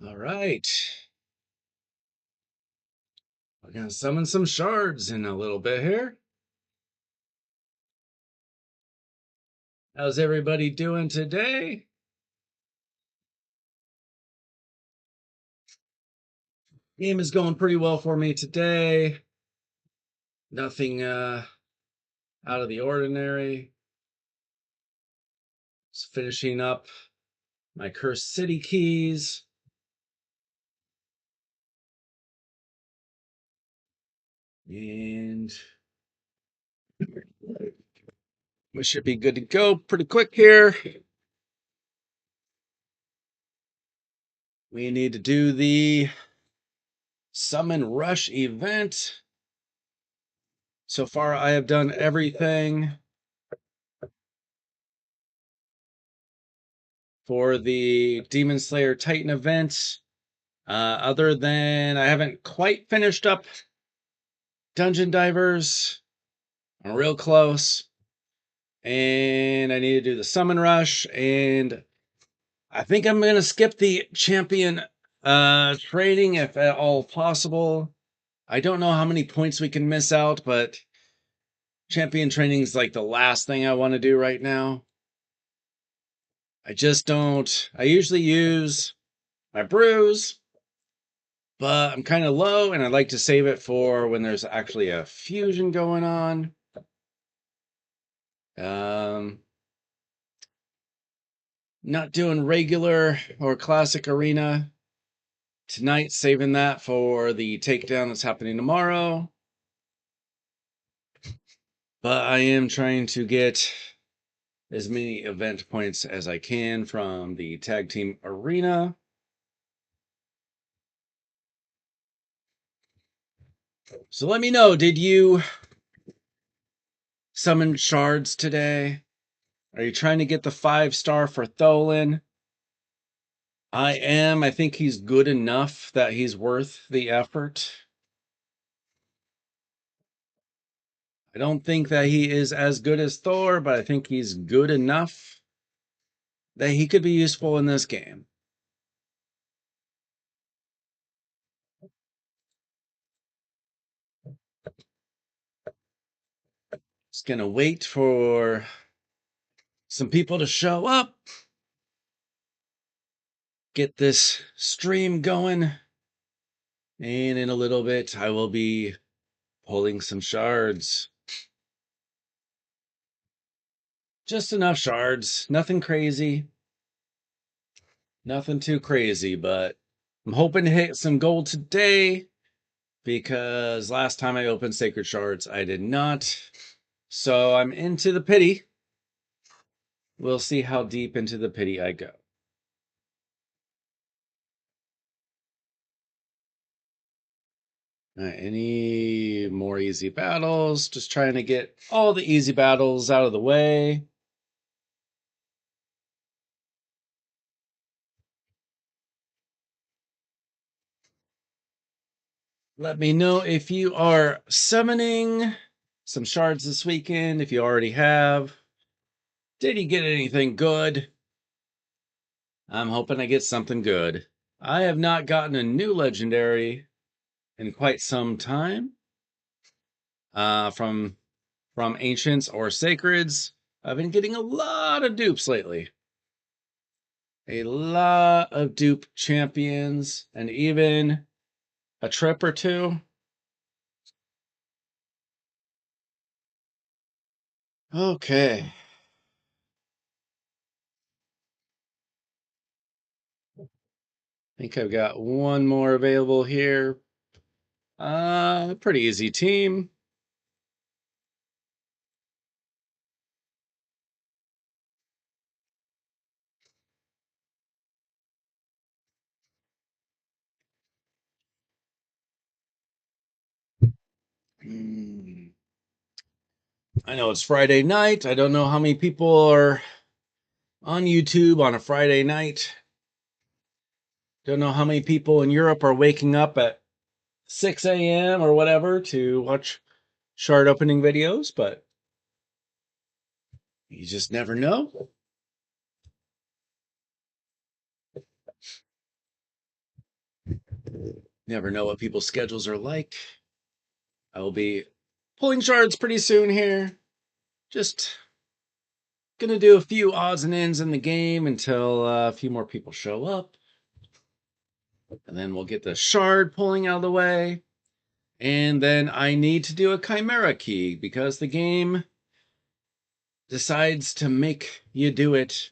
All right. We're going to summon some shards in a little bit here. How's everybody doing today? Game is going pretty well for me today. Nothing out of the ordinary. Just finishing up my Cursed City keys. And we should be good to go pretty quick here. We need to do the Summon Rush event. So far, I have done everything for the Demon Slayer Titan event. Other than I haven't quite finished up Dungeon Divers. I'm real close. And I need to do the Summon Rush. And I think I'm going to skip the champion trading if at all possible. I don't know how many points we can miss out, but champion training is like the last thing I want to do right now. I just don't. I usually use my brews, but I'm kind of low and I'd like to save it for when there's actually a fusion going on. Not doing regular or classic arena tonight, saving that for the takedown that's happening tomorrow. But I am trying to get as many event points as I can from the tag team arena. So let me know, did you summon shards today? Are you trying to get the 5-star for Tholin? I am. I think he's good enough that he's worth the effort. I don't think that he is as good as Thor, but I think he's good enough that he could be useful in this game. Just gonna wait for some people to show up. Get this stream going. And in a little bit, I will be pulling some shards. Just enough shards. Nothing crazy. Nothing too crazy, but I'm hoping to hit some gold today because last time I opened Sacred Shards, I did not. So I'm into the pity. We'll see how deep into the pity I go. All right, any more easy battles? Just trying to get all the easy battles out of the way. Let me know if you are summoning some shards this weekend, if you already have. Did you get anything good? I'm hoping I get something good. I have not gotten a new legendary in quite some time. From ancients or sacreds. I've been getting a lot of dupes lately. A lot of dupe champions and even a trip or two. Okay. I think I've got one more available here. Pretty easy team. I know it's Friday night. I don't know how many people are on YouTube on a Friday night. Don't know how many people in Europe are waking up at 6 a.m. or whatever to watch shard opening videos, but you just never know. Never know what people's schedules are like. I will be pulling shards pretty soon here. Just gonna do a few odds and ends in the game until a few more people show up. And then we'll get the shard pulling out of the way. And then I need to do a Chimera key because the game decides to make you do it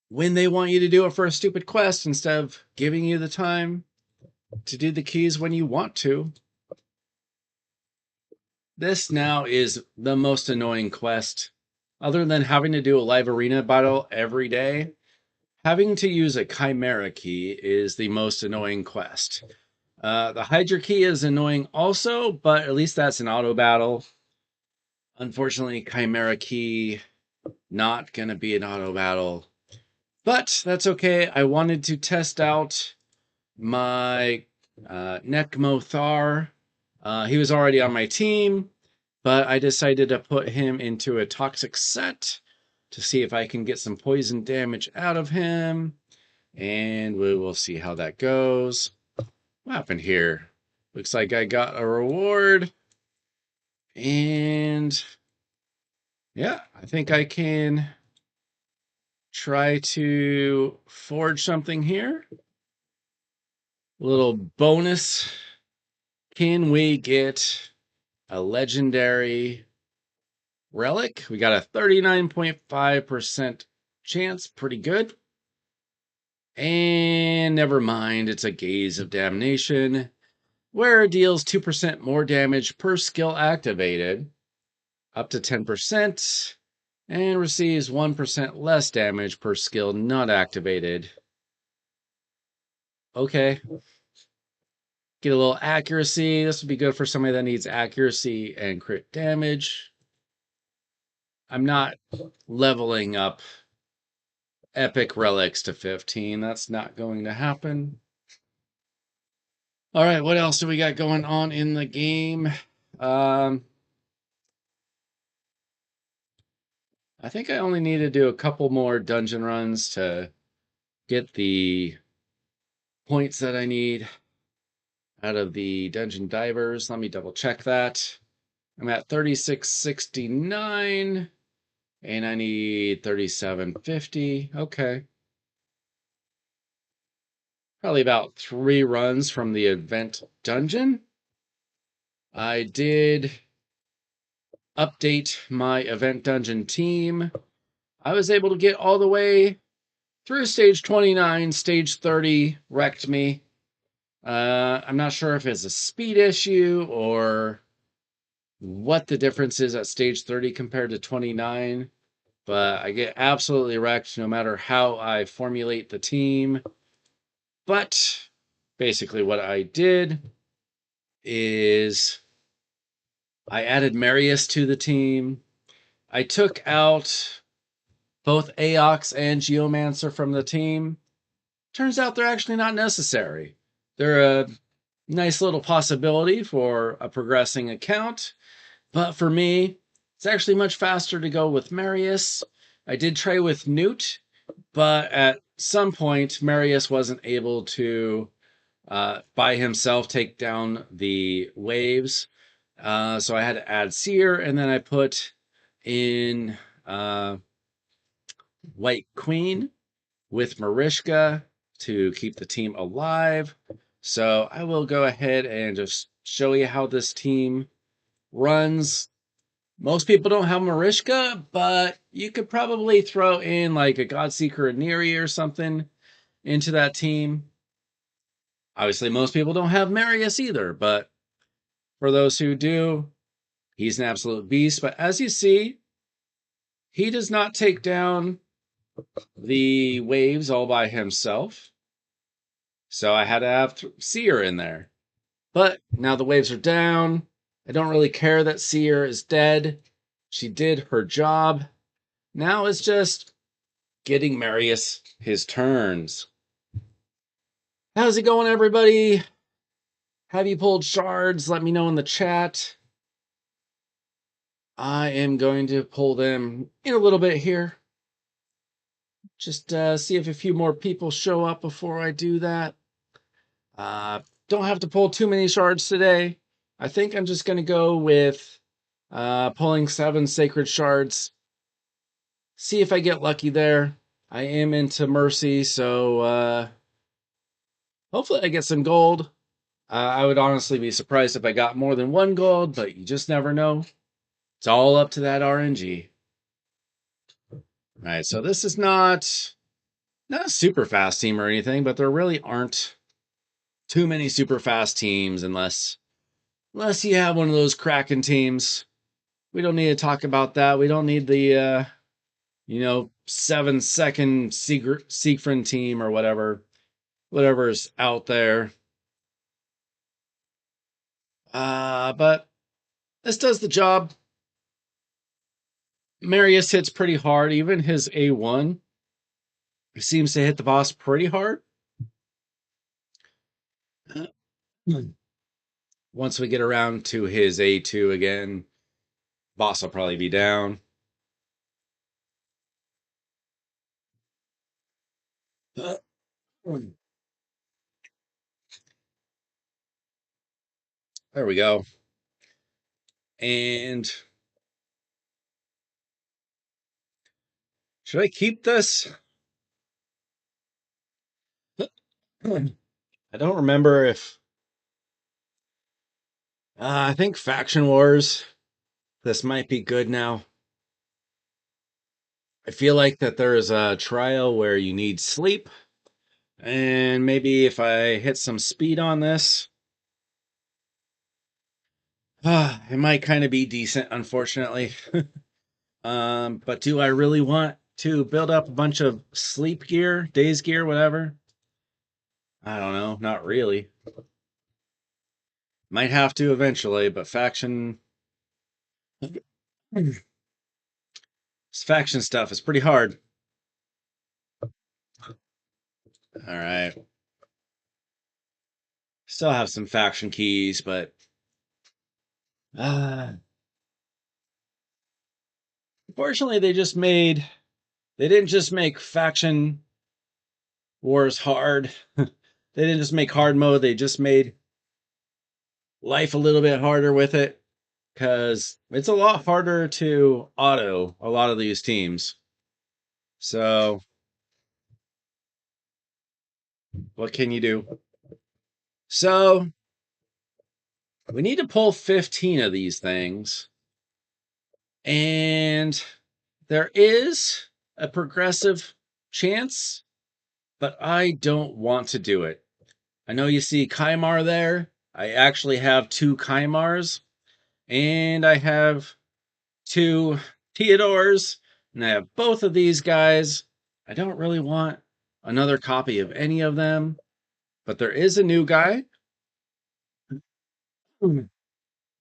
when they want you to do it for a stupid quest instead of giving you the time to do the keys when you want to. This now is the most annoying quest. Other than having to do a live arena battle every day, having to use a Chimera key is the most annoying quest. The Hydra key is annoying also, but at least that's an auto battle. Unfortunately, Chimera key, not going to be an auto battle. But that's okay. I wanted to test out my Necmo Thar. He was already on my team, but I decided to put him into a toxic set to see if I can get some poison damage out of him. And we will see how that goes. What happened here? Looks like I got a reward. And yeah, I think I can try to forge something here. A little bonus. Can we get a legendary relic? We got a 39.5% chance. Pretty good. And never mind, it's a Gaze of Damnation, where it deals 2% more damage per skill activated, up to 10%, and receives 1% less damage per skill not activated. Okay. Get a little accuracy. This would be good for somebody that needs accuracy and crit damage. I'm not leveling up epic relics to 15. That's not going to happen. All right, what else do we got going on in the game? I think I only need to do a couple more dungeon runs to get the points that I need out of the dungeon divers. Let me double check that. I'm at 3669 and I need 3750. Okay. Probably about 3 runs from the event dungeon. I did update my event dungeon team. I was able to get all the way through stage 29. Stage 30 wrecked me. I'm not sure if it's a speed issue or what the difference is at stage 30 compared to 29, but I get absolutely wrecked no matter how I formulate the team. But basically what I did is I added Marius to the team. I took out both Aox and Geomancer from the team. Turns out they're actually not necessary. They're a nice little possibility for a progressing account, but for me, it's actually much faster to go with Marius. I did try with Newt, but at some point, Marius wasn't able to by himself take down the waves. So I had to add Seer, and then I put in White Queen with Marishka to keep the team alive. So I will go ahead and just show you how this team runs. Most people don't have Marishka, but you could probably throw in like a Godseeker or Neri or something into that team. Obviously, most people don't have Marius either, but for those who do, he's an absolute beast. But as you see, he does not take down the waves all by himself. So I had to have Seer in there. But now the waves are down. I don't really care that Seer is dead. She did her job. Now it's just getting Marius his turns. How's it going, everybody? Have you pulled shards? Let me know in the chat. I am going to pull them in a little bit here. Just see if a few more people show up before I do that. Don't have to pull too many shards today. I think I'm just going to go with pulling 7 sacred shards. See if I get lucky there. I am into Mercy, so hopefully I get some gold. I would honestly be surprised if I got more than 1 gold, but you just never know. It's all up to that RNG. All right, so this is not a super fast team or anything, but there really aren't too many super fast teams unless you have one of those Kraken teams. We don't need to talk about that. We don't need the 7-second Siegfried team or whatever's out there. But this does the job. Marius hits pretty hard. Even his A1 seems to hit the boss pretty hard. Once we get around to his A2 again, boss will probably be down. There we go. And should I keep this? I don't remember if I think Faction Wars. This might be good now. I feel like that there is a trial where you need sleep, and maybe if I hit some speed on this, it might kind of be decent, unfortunately. But do I really want to build up a bunch of sleep gear, days gear, whatever? I don't know, not really. Might have to eventually, but this faction stuff is pretty hard. All right. Still have some faction keys, but unfortunately they didn't just make faction wars hard. They didn't just make hard mode, they just made life a little bit harder with it, because it's a lot harder to auto a lot of these teams. So what can you do? So we need to pull 15 of these things. And there is a progressive chance, but I don't want to do it. I know you see Chimera there. I actually have 2 Chimars, and I have 2 Theodores, and I have both of these guys. I don't really want another copy of any of them, but there is a new guy.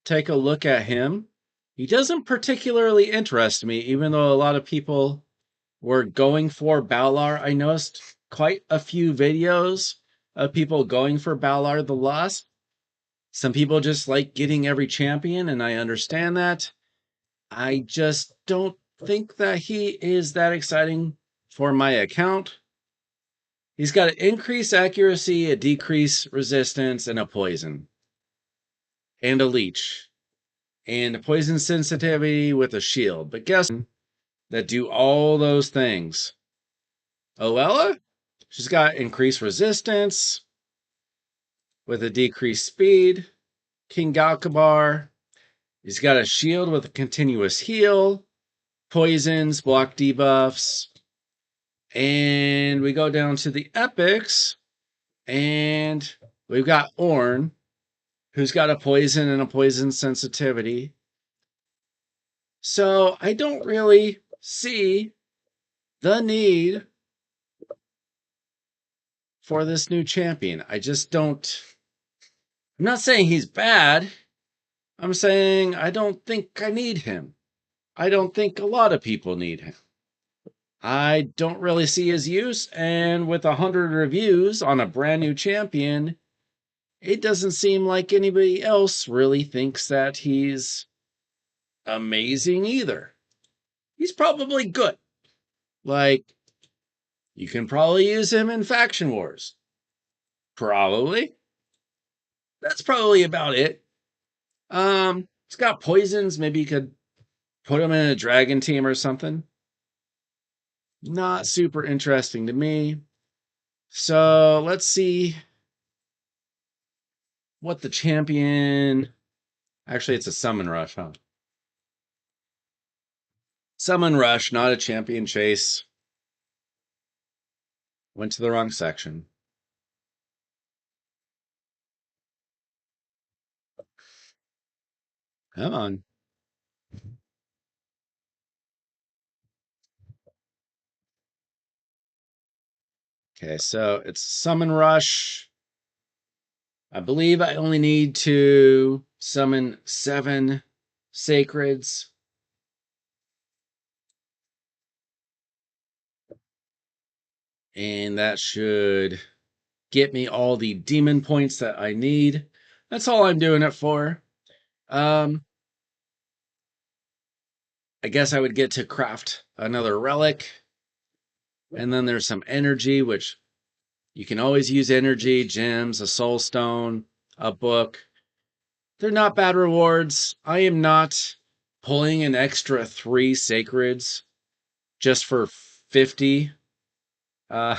Take a look at him. He doesn't particularly interest me, even though a lot of people were going for Balar. I noticed quite a few videos of people going for Balar the Lost. Some people just like getting every champion, and I understand that. I just don't think that he is that exciting for my account. He's got an increased accuracy, a decreased resistance, and a poison. And a leech. And a poison sensitivity with a shield. But guess that do all those things? Oella? She's got increased resistance with a decreased speed. King Galkabar. He's got a shield with a continuous heal. Poisons, block debuffs. And we go down to the epics. And we've got Ornn, who's got a poison and a poison sensitivity. So I don't really see the need for this new champion. I just don't. I'm not saying he's bad. I'm saying I don't think I need him. I don't think a lot of people need him. I don't really see his use, and with 100 reviews on a brand new champion, it doesn't seem like anybody else really thinks that he's amazing either. He's probably good. You can probably use him in Faction Wars. Probably. that's probably about it. It's got poisons. Maybe you could put him in a dragon team or something. Not super interesting to me. So let's see what the champion. Actually, it's a summon rush, huh? Summon rush, not a champion chase. Went to the wrong section. Come on. Okay, so it's summon rush. I believe I only need to summon 7 sacreds. And that should get me all the demon points that I need. That's all I'm doing it for. I guess I would get to craft another relic. And then there's some energy, which you can always use energy, gems, a soul stone, a book. They're not bad rewards. I am not pulling an extra 3 sacreds just for 50 uh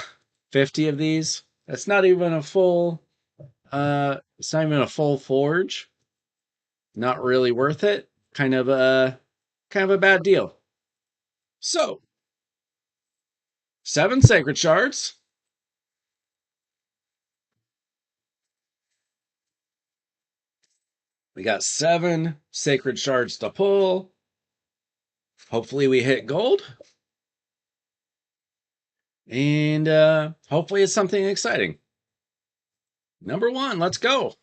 50 of these. That's not even a full it's not even a full forge. Not really worth it. Kind of a bad deal. So, 7 sacred shards. We got 7 sacred shards to pull. Hopefully we hit gold. And hopefully it's something exciting. Number 1, let's go.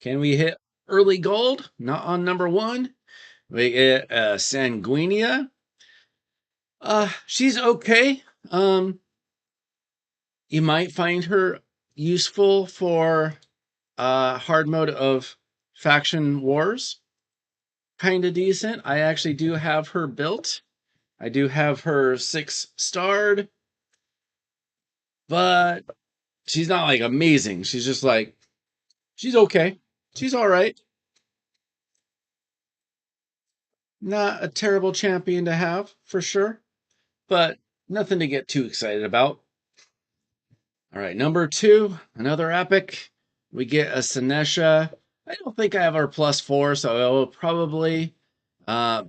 Can we hit early gold? Not on number 1. We get Sanguinia. She's okay. You might find her useful for hard mode of faction wars. Kind of decent. I actually do have her built. I do have her 6-starred, but she's not like amazing. She's just like, she's okay. She's all right. Not a terrible champion to have, for sure, but nothing to get too excited about. All right, number 2, another epic. We get a Senesha. I don't think I have our +4, so I will probably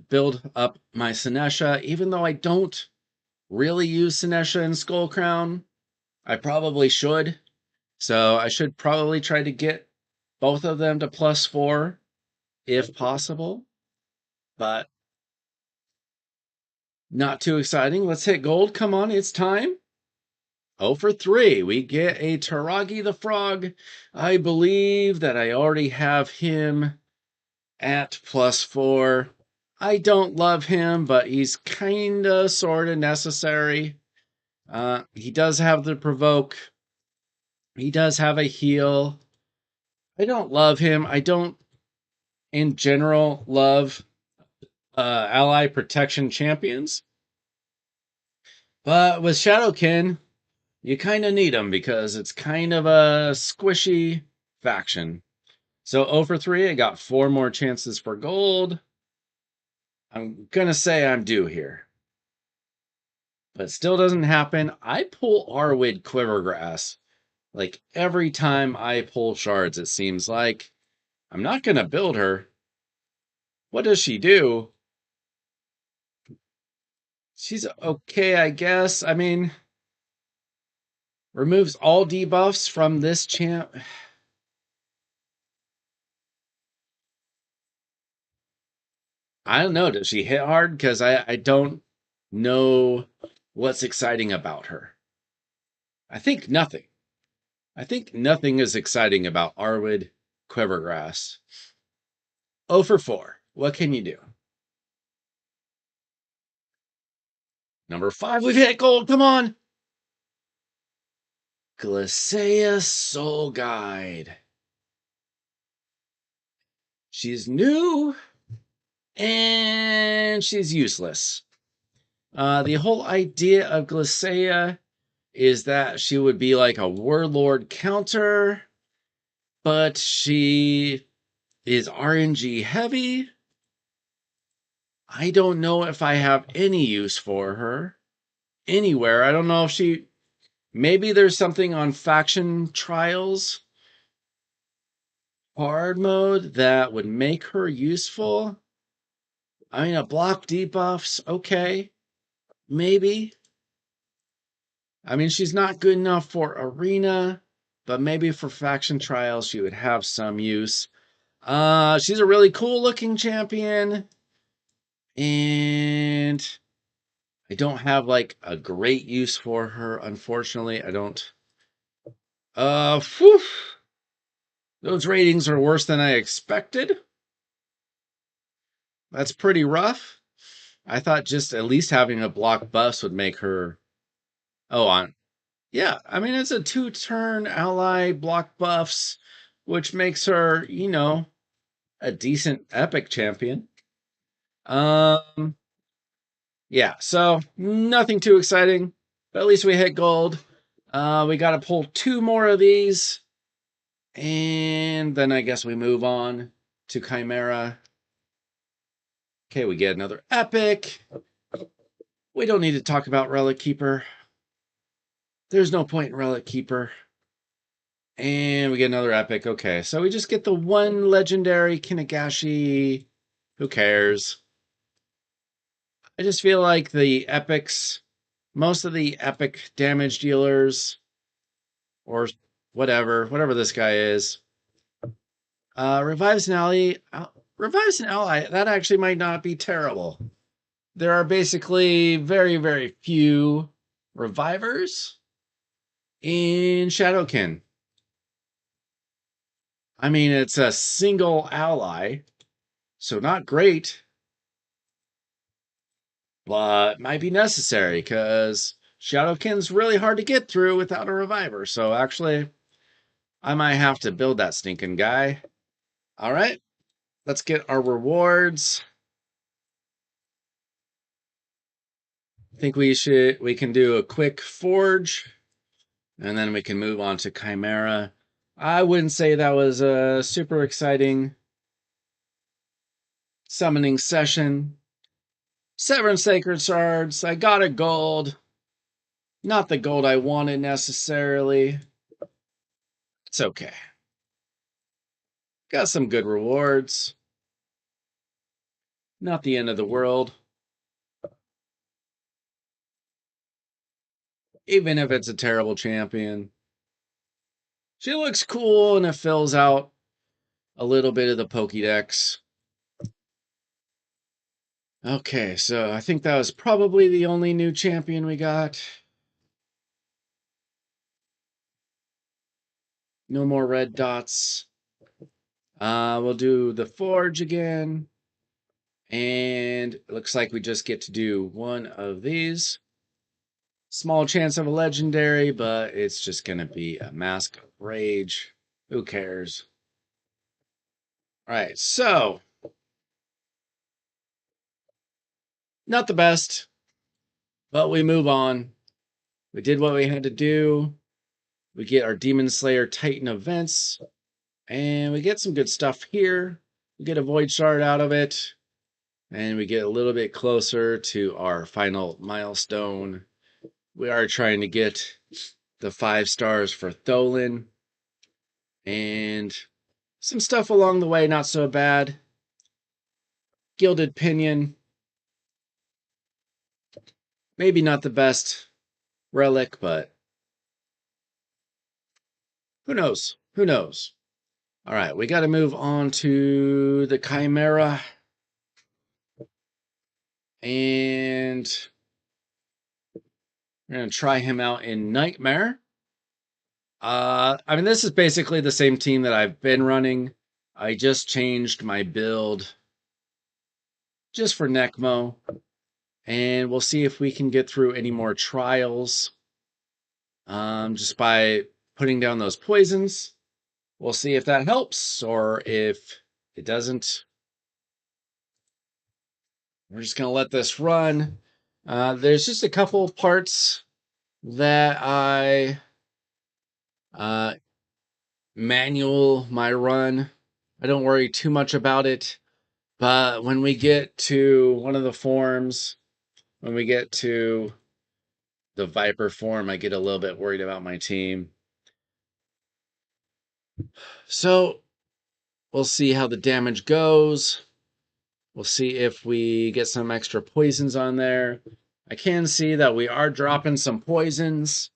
build up my Senesha, even though I don't really use Senesha and Skull Crown. I probably should. So I should probably try to get both of them to +4 if possible. But not too exciting. Let's hit gold. Come on, it's time. 0 for 3. We get a Taragi the Frog. I believe that I already have him at +4. I don't love him, but he's kinda sorta necessary. He does have the provoke. He does have a heal. I don't love him. I don't, in general, love ally protection champions. But with Shadowkin, you kind of need them because it's kind of a squishy faction. So 0 for 3, I got 4 more chances for gold. I'm going to say I'm due here. But it still doesn't happen. I pull Arwid Quivergrass. Like every time I pull shards, it seems like I'm not going to build her. What does she do? She's okay, I guess. I mean, removes all debuffs from this champ. I don't know. Does she hit hard? Because I don't know what's exciting about her. I think nothing. I think nothing is exciting about Arwid Quivergrass. 0 for 4. What can you do? Number 5, we've hit gold. Come on. Glacea Soul Guide. She's new and she's useless. The whole idea of Glacea is that she would be like a warlord counter. but she is RNG heavy. I don't know if I have any use for her anywhere. I don't know if she. Maybe there's something on faction trials hard mode that would make her useful. I mean, a block debuffs, okay, maybe. I mean, she's not good enough for arena, but maybe for faction trials she would have some use. She's a really cool looking champion, and I don't have like a great use for her, unfortunately. I don't. Whew, those ratings are worse than I expected. That's pretty rough. I thought just at least having a block buffs would make her. Oh, on. Yeah, I mean, it's a 2-turn ally block buffs, which makes her, a decent epic champion. Um, yeah, so nothing too exciting, but at least we hit gold. We got to pull 2 more of these, and then I guess we move on to Chimera. Okay, we get another epic. We don't need to talk about Relic Keeper. There's no point in Relic Keeper. And we get another epic. Okay, so we just get the one legendary Kinagashi. Who cares? I just feel like the epics, most of the epic damage dealers, or whatever this guy is, revives an ally. Revives an ally. That actually might not be terrible. There are basically very, very few revivers in Shadowkin. I mean, it's a single ally, so not great, but might be necessary because Shadowkin's really hard to get through without a reviver. So actually, I might have to build that stinking guy. All right, let's get our rewards. I think we can do a quick forge, and then we can move on to Chimera. I wouldn't say that was a super exciting summoning session. 7 sacred shards. I got a gold. Not the gold I wanted necessarily. It's okay. Got some good rewards. Not the end of the world. Even if it's a terrible champion. She looks cool and it fills out a little bit of the Pokédex. Okay, so I think that was probably the only new champion we got. No more red dots. We'll do the Forge again. And it looks like we just get to do one of these. Small chance of a legendary, but it's just going to be a Mask of Rage. Who cares? All right, so not the best, but we move on. We did what we had to do. We get our Demon Slayer Titan events, and we get some good stuff here. We get a Void Shard out of it, and we get a little bit closer to our final milestone. We are trying to get the 5 stars for Tholin, and some stuff along the way, not so bad. Gilded Pinion, maybe not the best relic, but who knows? Who knows? All right, we got to move on to the Chimera. And we're going to try him out in Nightmare. I mean, this is basically the same team that I've been running. I just changed my build just for Necmo. And we'll see if we can get through any more trials just by putting down those poisons. We'll see if that helps or if it doesn't. We're just going to let this run. There's just a couple of parts that I manual my run. I don't worry too much about it. But when we get to one of the forms, when we get to the Viper form, I get a little bit worried about my team. So we'll see how the damage goes. We'll see if we get some extra poisons on there. I can see that we are dropping some poisons.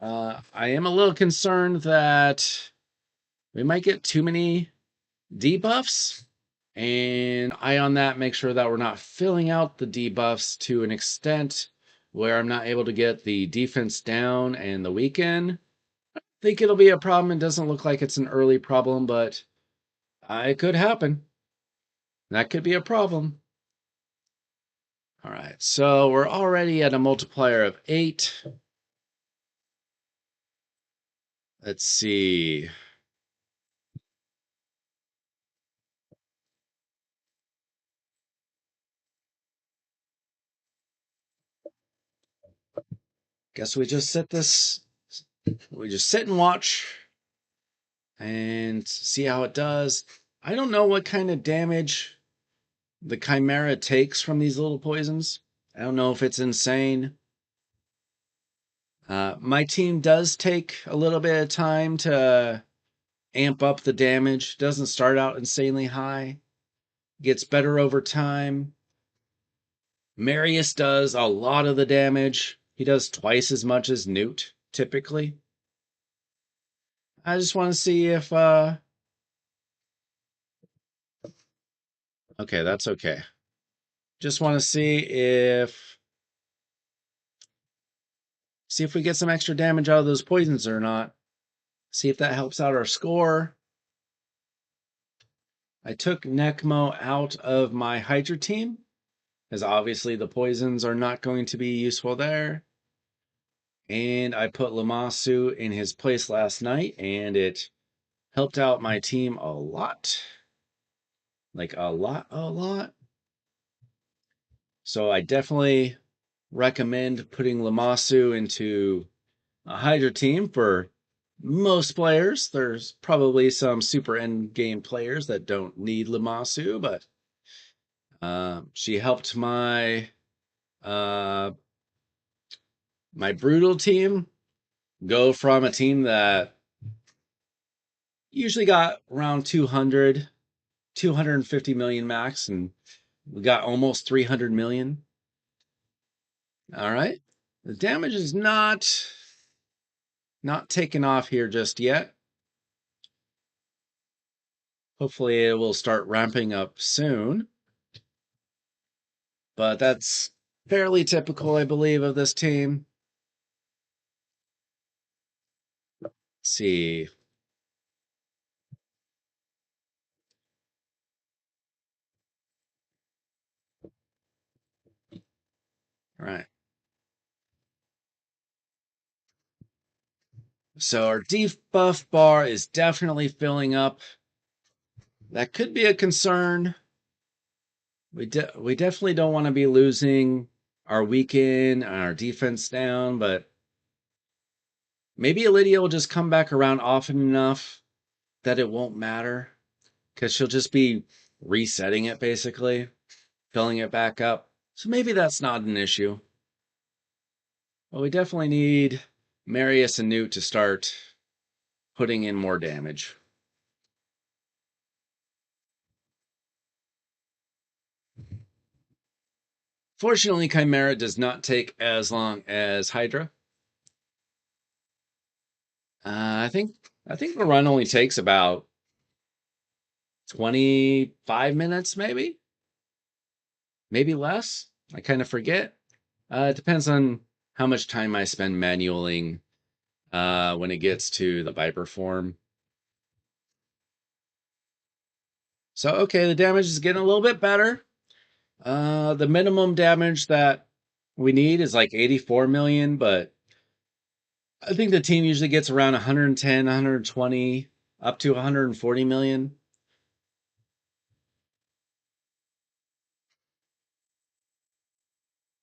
I am a little concerned that we might get too many debuffs. And eye on that, make sure that we're not filling out the debuffs to an extent where I'm not able to get the defense down and the weaken. I think it'll be a problem. It doesn't look like it's an early problem, but it could happen. That could be a problem. All right, so we're already at a multiplier of 8. Let's see. Guess we just sit and watch and see how it does. I don't know what kind of damage the Chimera takes from these little poisons. I don't know if it's insane. My team does take a little bit of time to amp up the damage. Doesn't start out insanely high. Gets better over time. Marius does a lot of the damage. He does twice as much as Newt, typically. I just want to see if okay, that's okay. Just want to see if we get some extra damage out of those poisons or not. See if that helps out our score. I took Necmo out of my Hydra team, as obviously the poisons are not going to be useful there. And I put Lamasu in his place last night, and it helped out my team a lot. Like a lot. So I definitely recommend putting Lamasu into a Hydra team for most players. There's probably some super end game players that don't need Lamasu, but she helped uh, my brutal team go from a team that usually got around 250 million max, and we got almost 300 million. All right. The damage is not taken off here just yet. Hopefully it will start ramping up soon. But that's fairly typical, I believe, of this team. Let's see. All right. So our debuff bar is definitely filling up. That could be a concern. We definitely don't want to be losing our weaken and our defense down, but maybe Lydia will just come back around often enough that it won't matter, because she'll just be resetting it basically, filling it back up. So maybe that's not an issue. But we definitely need Marius and Newt to start putting in more damage. Fortunately, Chimera does not take as long as Hydra. I think the run only takes about 25 minutes, maybe less. I kind of forget. It depends on how much time I spend manualing when it gets to the Viper form. So, okay, the damage is getting a little bit better. The minimum damage that we need is like 84 million, but I think the team usually gets around 110, 120, up to 140 million.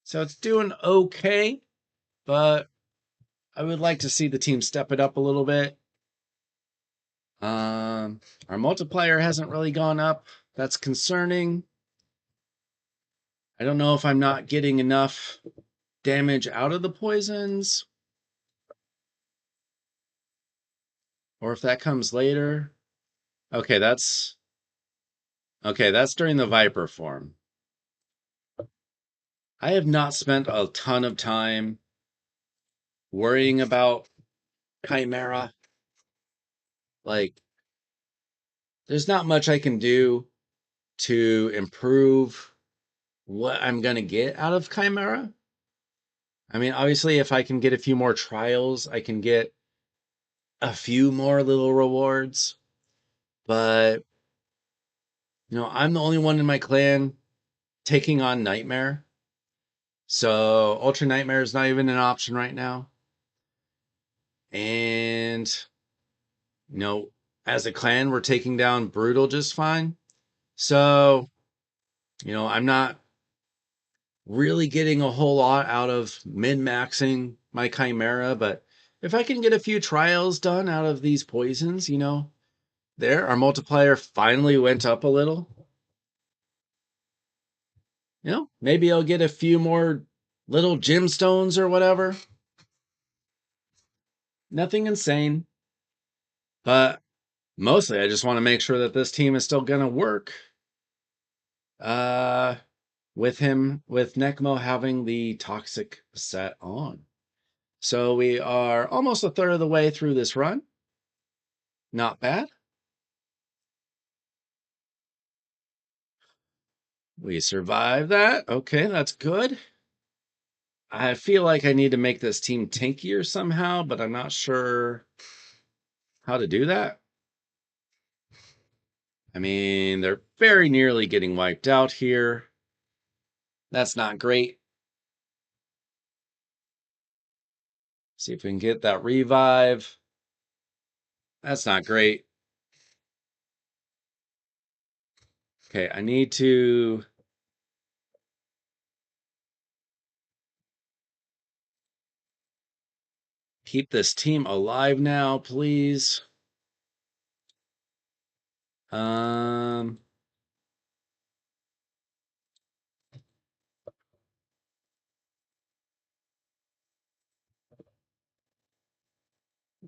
So it's doing okay, but I would like to see the team step it up a little bit. Our multiplier hasn't really gone up. That's concerning. I don't know if I'm not getting enough damage out of the poisons, or if that comes later. Okay, that's during the Viper form. I have not spent a ton of time worrying about Chimera. Like, there's not much I can do to improve what I'm going to get out of Chimera. I mean, obviously, if I can get a few more trials, I can get a few more little rewards. But, I'm the only one in my clan taking on Nightmare. So, Ultra Nightmare is not even an option right now. And, as a clan, we're taking down Brutal just fine. So, I'm not really getting a whole lot out of min-maxing my Chimera, but if I can get a few trials done out of these poisons, our multiplier finally went up a little. Maybe I'll get a few more little gemstones or whatever. Nothing insane, but mostly I just want to make sure that this team is still going to work. With Necmo having the toxic set on. So we are almost a third of the way through this run. Not bad. We survived that. Okay, that's good. I feel like I need to make this team tankier somehow, but I'm not sure how to do that. I mean, they're very nearly getting wiped out here. That's not great. See if we can get that revive. That's not great. Okay, I need to keep this team alive now, please. Um,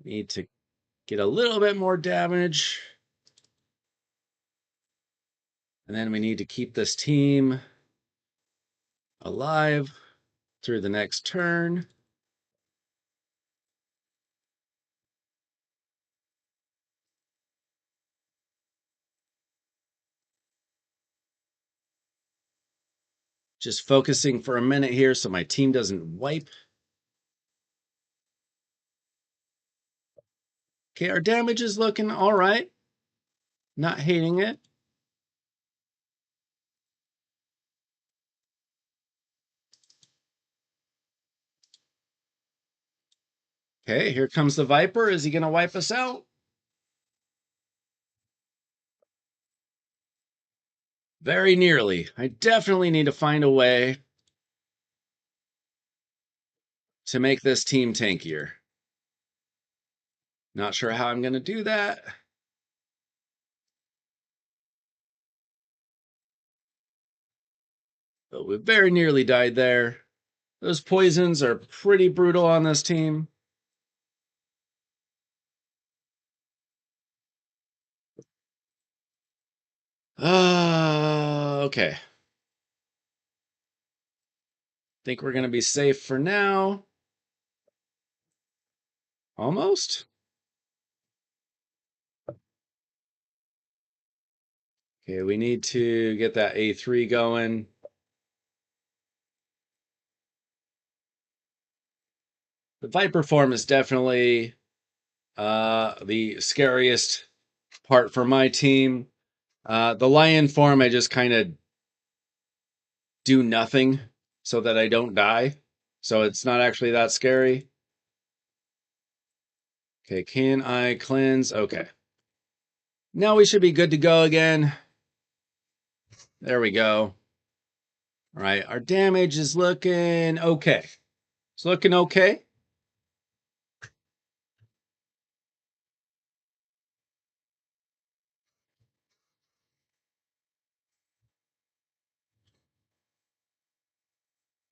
Need to get a little bit more damage. And then we need to keep this team alive through the next turn. Just focusing for a minute here so my team doesn't wipe. Okay, our damage is looking all right. Not hating it. Okay, here comes the Viper. Is he going to wipe us out? Very nearly. I definitely need to find a way to make this team tankier. Not sure how I'm going to do that. But we very nearly died there. Those poisons are pretty brutal on this team. Okay. Think we're going to be safe for now. Almost. Okay, we need to get that A3 going. The Viper form is definitely the scariest part for my team. The Lion form, I just kind of do nothing so that I don't die. So it's not actually that scary. Okay, can I cleanse? Okay. Now we should be good to go again. There we go. All right, our damage is looking okay. It's looking okay.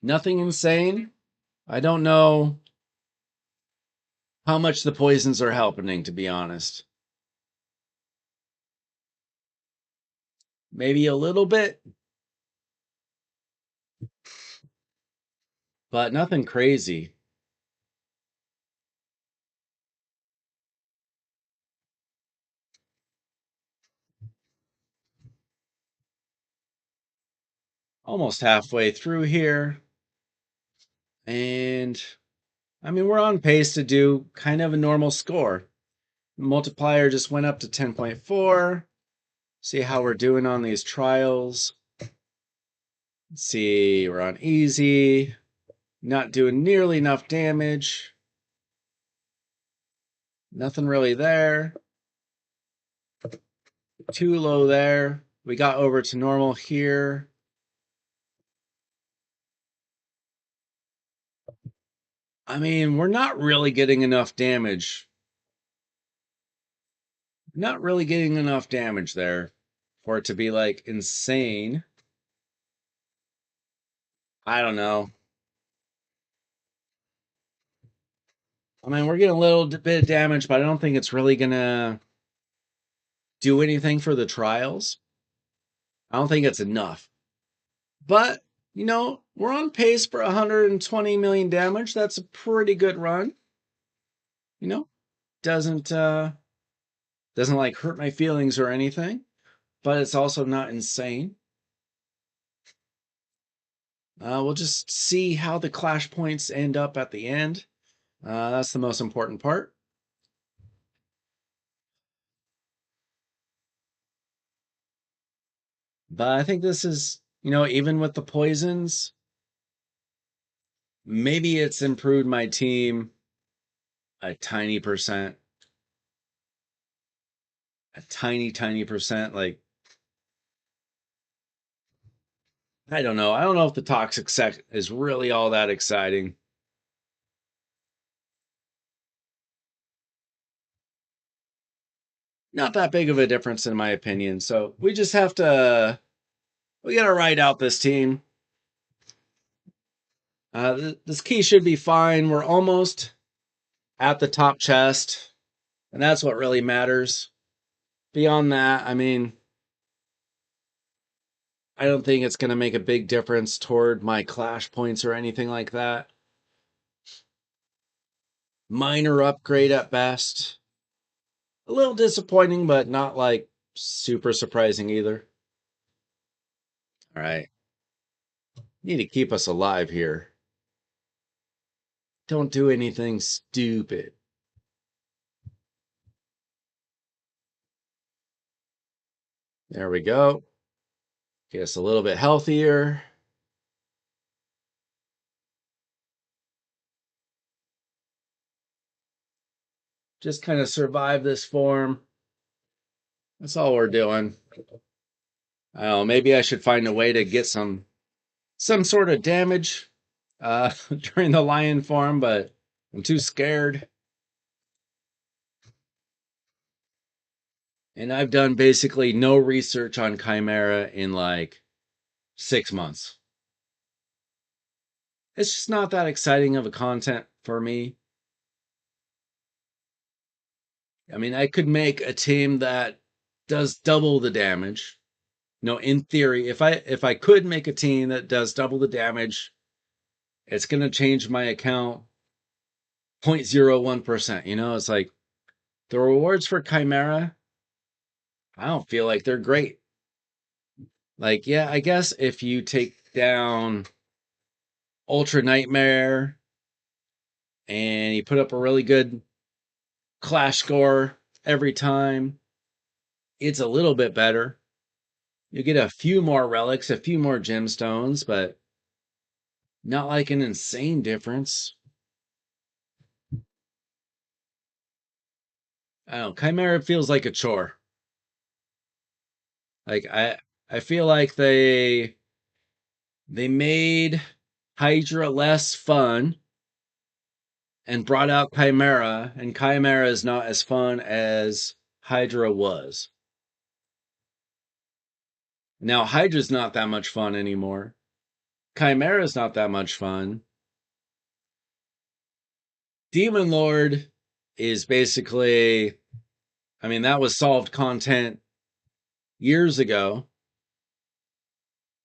Nothing insane. I don't know how much the poisons are helping, to be honest. Maybe a little bit, but nothing crazy. Almost halfway through here. And I mean, we're on pace to do kind of a normal score. Multiplier just went up to 10.4. See how we're doing on these trials. Let's see, we're on easy. Not doing nearly enough damage. Nothing really there. Too low there. We got over to normal here. I mean, we're not really getting enough damage. Not really getting enough damage there for it to be like insane. I don't know. I mean, we're getting a little bit of damage, but I don't think it's really gonna do anything for the trials. I don't think it's enough. But, we're on pace for 120 million damage. That's a pretty good run. You know, doesn't like hurt my feelings or anything, but it's also not insane. We'll just see how the clash points end up at the end. That's the most important part. But I think this is, even with the poisons, maybe it's improved my team a tiny percent, a tiny, tiny percent. Like, I don't know. I don't know if the toxic sect is really all that exciting. Not that big of a difference, in my opinion. So we just have to, we got to ride out this team. This key should be fine. We're almost at the top chest, and that's what really matters. Beyond that, I mean, I don't think it's going to make a big difference toward my clash points or anything like that. Minor upgrade at best. A little disappointing, but not like super surprising either. All right. Need to keep us alive here. Don't do anything stupid. There we go. Get us a little bit healthier. Just kind of survive this form. That's all we're doing. I don't know, maybe I should find a way to get some sort of damage during the lion form, but I'm too scared. And I've done basically no research on Chimera in like 6 months. It's just not that exciting of a content for me. I mean, I could make a team that does double the damage. No, in theory, if I could make a team that does double the damage, it's gonna change my account 0.01%. It's like the rewards for Chimera, I don't feel like they're great. Like, yeah, I guess if you take down Ultra Nightmare and you put up a really good clash score every time, it's a little bit better. You get a few more relics, a few more gemstones, but not like an insane difference. I don't know. Chimera feels like a chore. Like I feel like they made Hydra less fun and brought out Chimera, and Chimera is not as fun as Hydra was. Now Hydra's not that much fun anymore. Chimera is not that much fun. Demon Lord is basically, I mean, that was solved content years ago.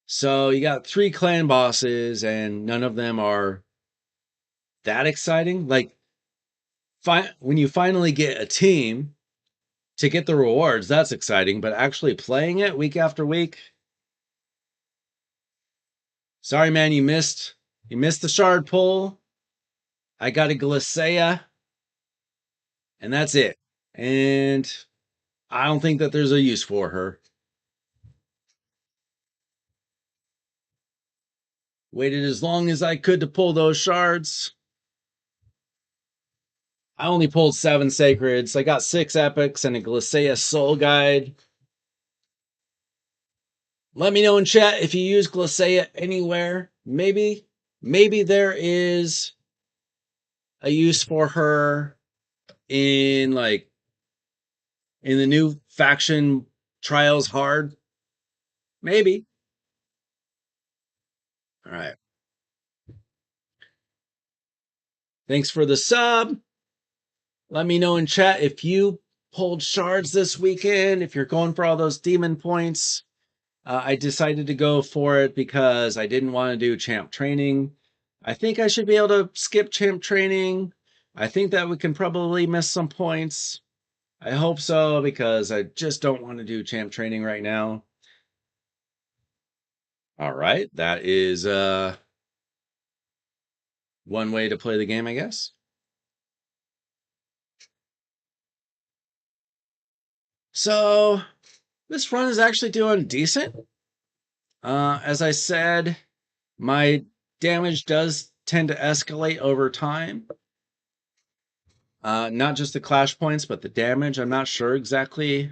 So you got 3 clan bosses, and none of them are that exciting. Like, when you finally get a team to get the rewards, that's exciting. But actually playing it week after week, sorry, man, you missed. You missed the shard pull. I got a Glycea, and that's it. And I don't think that there's a use for her. Waited as long as I could to pull those shards. I only pulled 7 sacreds. I got 6 epics and a Glycea soul guide. Let me know in chat if you use Glycea anywhere. Maybe there is a use for her in in the new faction trials hard. Maybe. All right. Thanks for the sub. Let me know in chat if you pulled shards this weekend, if you're going for all those demon points. I decided to go for it because I didn't want to do champ training. I think I should be able to skip champ training. I think that we can probably miss some points. I hope so, because I just don't want to do champ training right now. All right, that is one way to play the game, I guess. So this run is actually doing decent. As I said, my damage does tend to escalate over time. Not just the clash points, but the damage. I'm not sure exactly.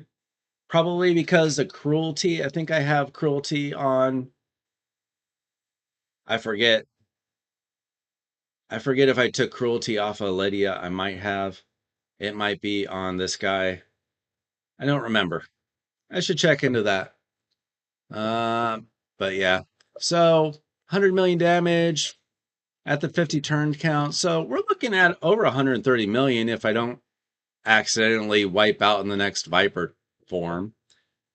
Probably because of cruelty. I think I have cruelty on. I forget. I forget if I took cruelty off of Lydia. I might have. It might be on this guy. I don't remember. I should check into that. Uh, but yeah. So 100 million damage at the 50 turn count. So we're looking at over 130 million if I don't accidentally wipe out in the next Viper form,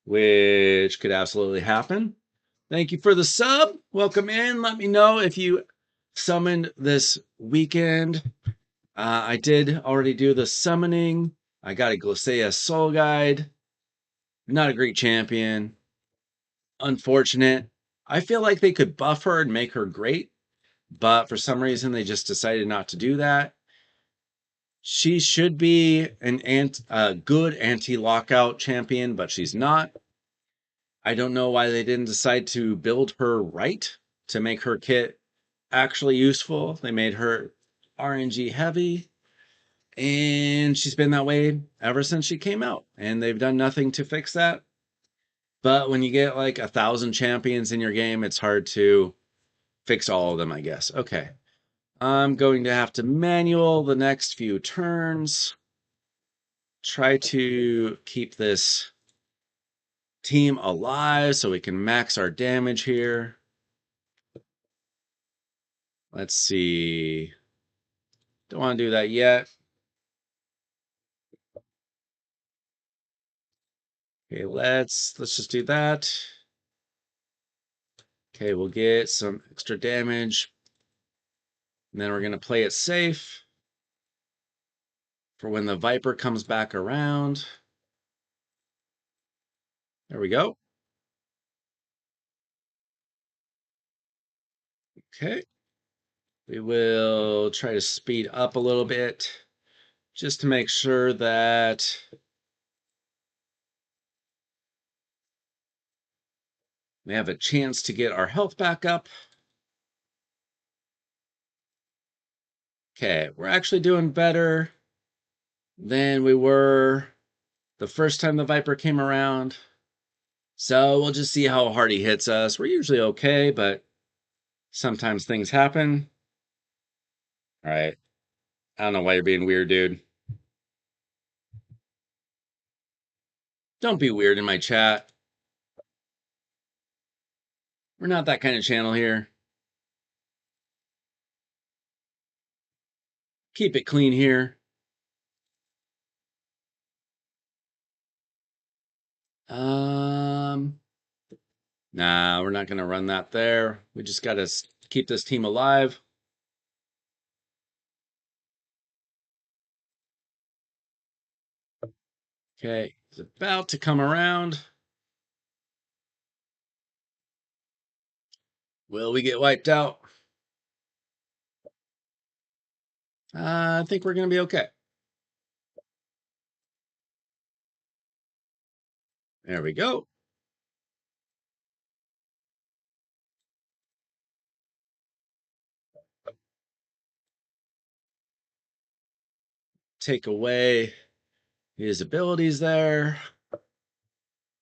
which could absolutely happen. Thank you for the sub. Welcome in. Let me know if you summoned this weekend. I did already do the summoning. I got a Glycea Soul Guide. Not a great champion. Unfortunate. I feel like they could buff her and make her great, but for some reason they just decided not to do that. She should be a good anti-lockout champion, but she's not. I don't know why they didn't decide to build her right to make her kit actually useful. They made her RNG heavy, and she's been that way ever since she came out, and they've done nothing to fix that. But when you get like 1,000 champions in your game, it's hard to fix all of them, I guess. Okay. I'm going to have to manual the next few turns. Try to keep this team alive so we can max our damage here. Let's see. Don't want to do that yet. Okay, let's just do that. Okay, we'll get some extra damage. And then we're going to play it safe for when the Viper comes back around. There we go. Okay. We will try to speed up a little bit just to make sure that we have a chance to get our health back up. Okay, we're actually doing better than we were the first time the Viper came around. So we'll just see how hard he hits us. We're usually okay, but sometimes things happen. All right. I don't know why you're being weird, dude. Don't be weird in my chat. We're not that kind of channel here. keep it clean here. Nah, we're not going to run that there. We just got to keep this team alive. Okay, he's about to come around. Will we get wiped out? I think we're going to be okay. There we go. Take away his abilities there.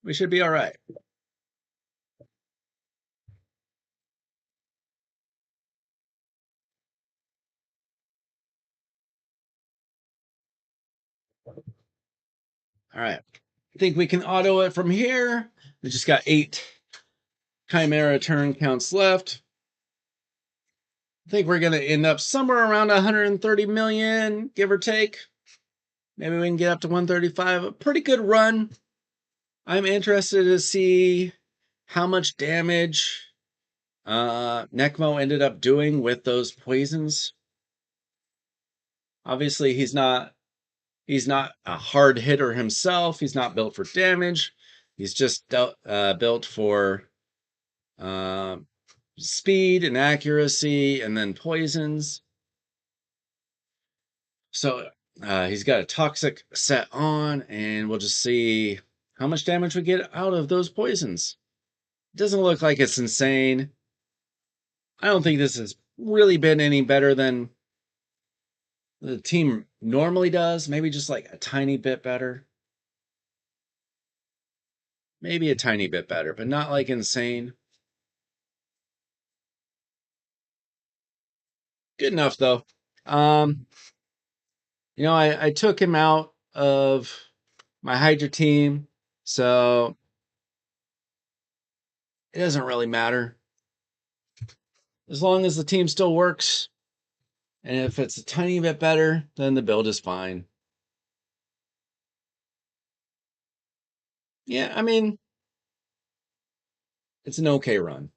We should be all right. All right. I think we can auto it from here. We just got 8 Chimera turn counts left. I think we're going to end up somewhere around 130 million, give or take. Maybe we can get up to 135. A pretty good run. I'm interested to see how much damage Necmo ended up doing with those poisons. Obviously, he's not a hard hitter himself. He's not built for damage. He's just built for speed and accuracy, and then poisons. So he's got a toxic set on, and we'll just see how much damage we get out of those poisons. It doesn't look like it's insane. I don't think this has really been any better than the team normally does. Maybe just like a tiny bit better. Maybe a tiny bit better, but not like insane. Good enough though. I took him out of my Hydra team, so it doesn't really matter. As long as the team still works, and if it's a tiny bit better, then the build is fine. Yeah, I mean, it's an okay run.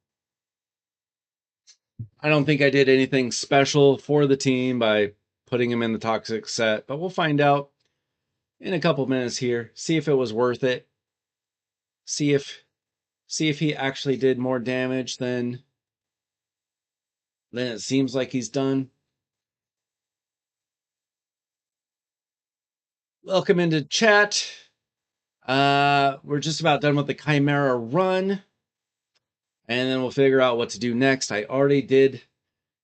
I don't think I did anything special for the team by putting him in the toxic set, but we'll find out in a couple minutes here. See if it was worth it. See if he actually did more damage than it seems like he's done. Welcome into chat. We're just about done with the Chimera run, and then we'll figure out what to do next. I already did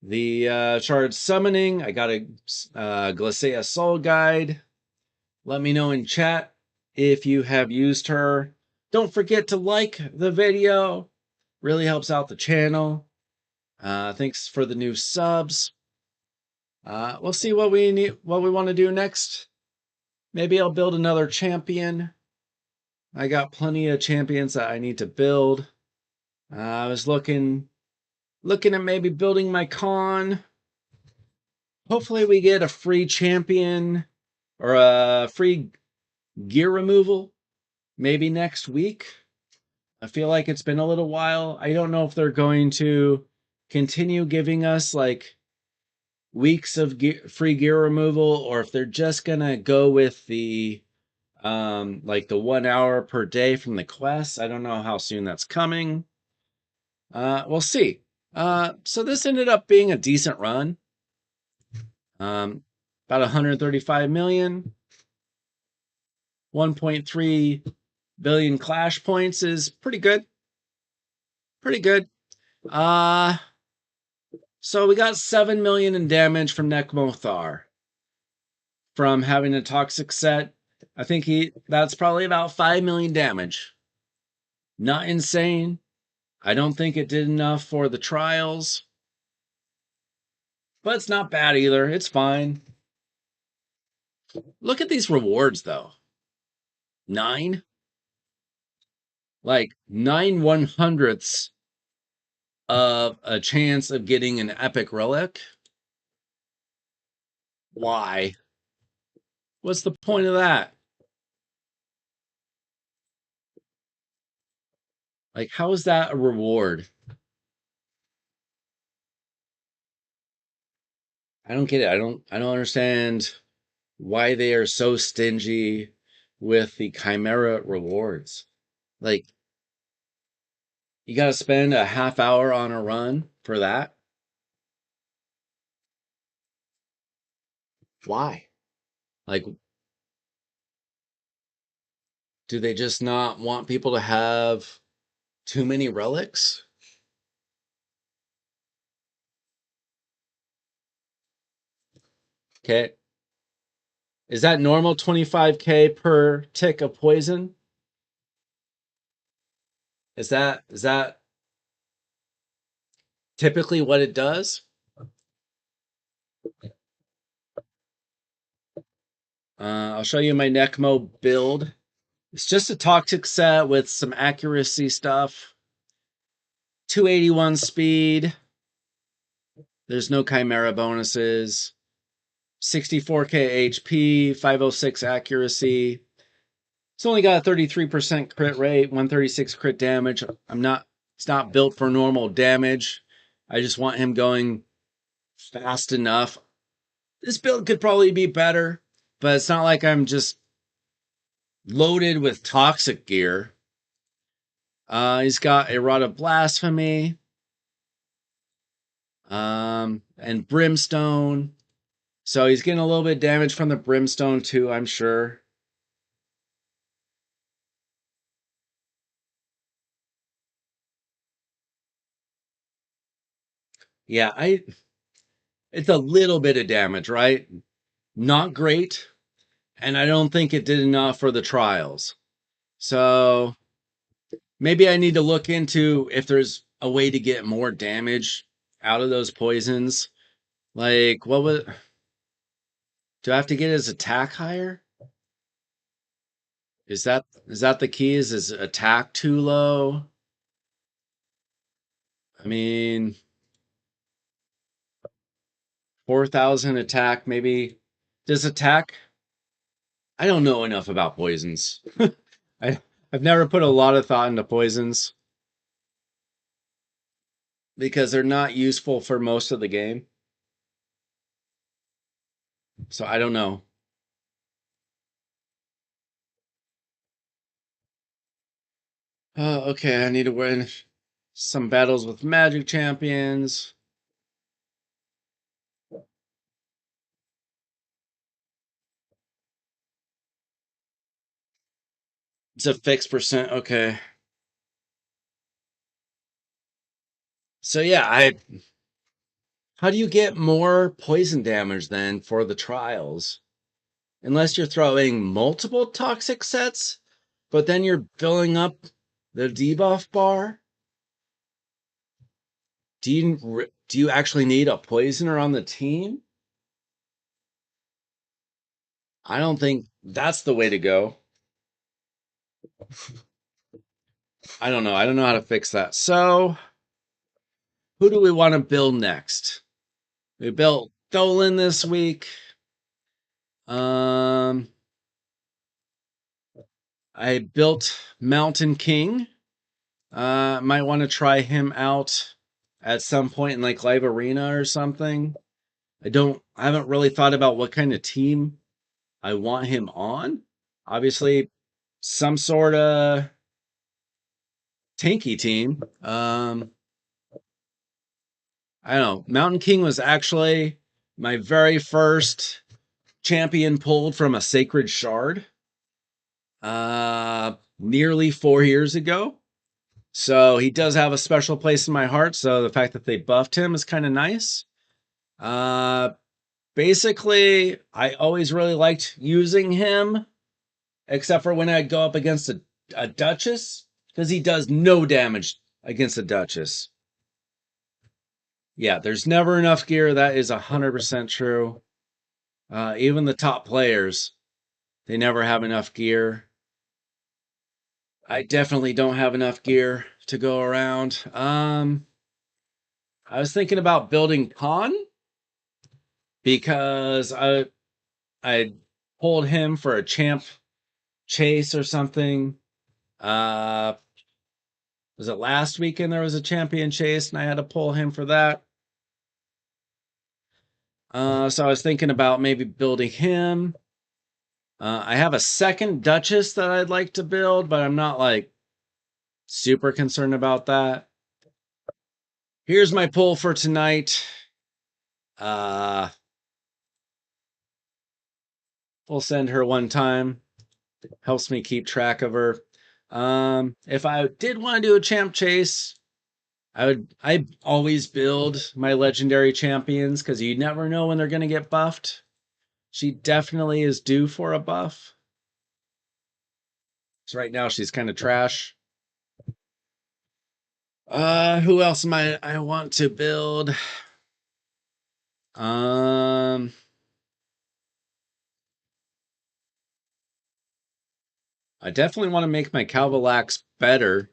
the shard summoning. I got a Glacea Soul Guide. Let me know in chat if you have used her. Don't forget to like the video. Really helps out the channel. Thanks for the new subs. We'll see what we want to do next. Maybe I'll build another champion. I got plenty of champions that I need to build. I was looking at maybe building my con. Hopefully we get a free champion or a free gear removal maybe next week. I feel like it's been a little while. I don't know if they're going to continue giving us like weeks of free gear removal, or if they're just gonna go with the like the 1 hour per day from the quest. I don't know how soon that's coming. We'll see. So this ended up being a decent run. About 135 million. 1.3 billion clash points is pretty good. Pretty good. So we got 7 million in damage from Nekmothar from having a toxic set. I think that's probably about 5 million damage. Not insane. I don't think it did enough for the trials. But it's not bad either. It's fine. Look at these rewards though. 9? Like 9/100ths of a chance of getting an epic relic. Why? What's the point of that? Like, how is that a reward? I don't get it. I don't understand why they are so stingy with the Chimera rewards. Like, you got to spend a half hour on a run for that? Why? Like, do they just not want people to have too many relics? Okay. Is that normal 25k per tick of poison? Is that typically what it does? I'll show you my Necmo build. It's just a toxic set with some accuracy stuff. 281 speed. There's no Chimera bonuses. 64k HP, 506 accuracy. It's only got a 33% crit rate, 136 crit damage. It's not built for normal damage. I just want him going fast enough. This build could probably be better, but it's not like I'm just loaded with toxic gear. He's got a Rod of Blasphemy, and Brimstone. So he's getting a little bit of damage from the Brimstone too, I'm sure. Yeah, it's a little bit of damage, right? Not great, and I don't think it did enough for the trials. So maybe I need to look into if there's a way to get more damage out of those poisons. Like, what was do I have to get his attack higher? Is that the key? Is his attack too low? I mean, 4,000 attack, maybe. Does attack? I don't know enough about poisons. I, I've never put a lot of thought into poisons because they're not useful for most of the game. So I don't know. Okay, I need to win some battles with magic champions. It's a fixed percent. Okay. So yeah, I how do you get more poison damage then for the trials? Unless you're throwing multiple toxic sets, but then you're filling up the debuff bar. Do you actually need a poisoner on the team? I don't think that's the way to go. I don't know. I don't know how to fix that. So, who do we want to build next? We built Tholin this week. Um, I built Mountain King. Might want to try him out at some point in like live arena or something. I haven't really thought about what kind of team I want him on. Obviously, some sort of tanky team. I don't know. Mountain King was actually my very first champion pulled from a sacred shard nearly 4 years ago. So he does have a special place in my heart. So the fact that they buffed him is kind of nice. Uh, Basically, I always really liked using him, except for when I'd go up against a Duchess, because he does no damage against a Duchess. Yeah, there's never enough gear. That is 100% true. Even the top players, they never have enough gear. I definitely don't have enough gear to go around. I was thinking about building Pawn, because I pulled him for a champ chase or something. Was it last weekend there was a champion chase and I had to pull him for that? So I was thinking about maybe building him. I have a second Duchess that I'd like to build, but I'm not like super concerned about that. Here's my pull for tonight. Uh, we'll send her one time. Helps me keep track of her. If I did want to do a champ chase, I always build my legendary champions because you never know when they're gonna get buffed. She definitely is due for a buff. So right now she's kind of trash. Who else might I want to build? Um, I definitely want to make my Calvalax better.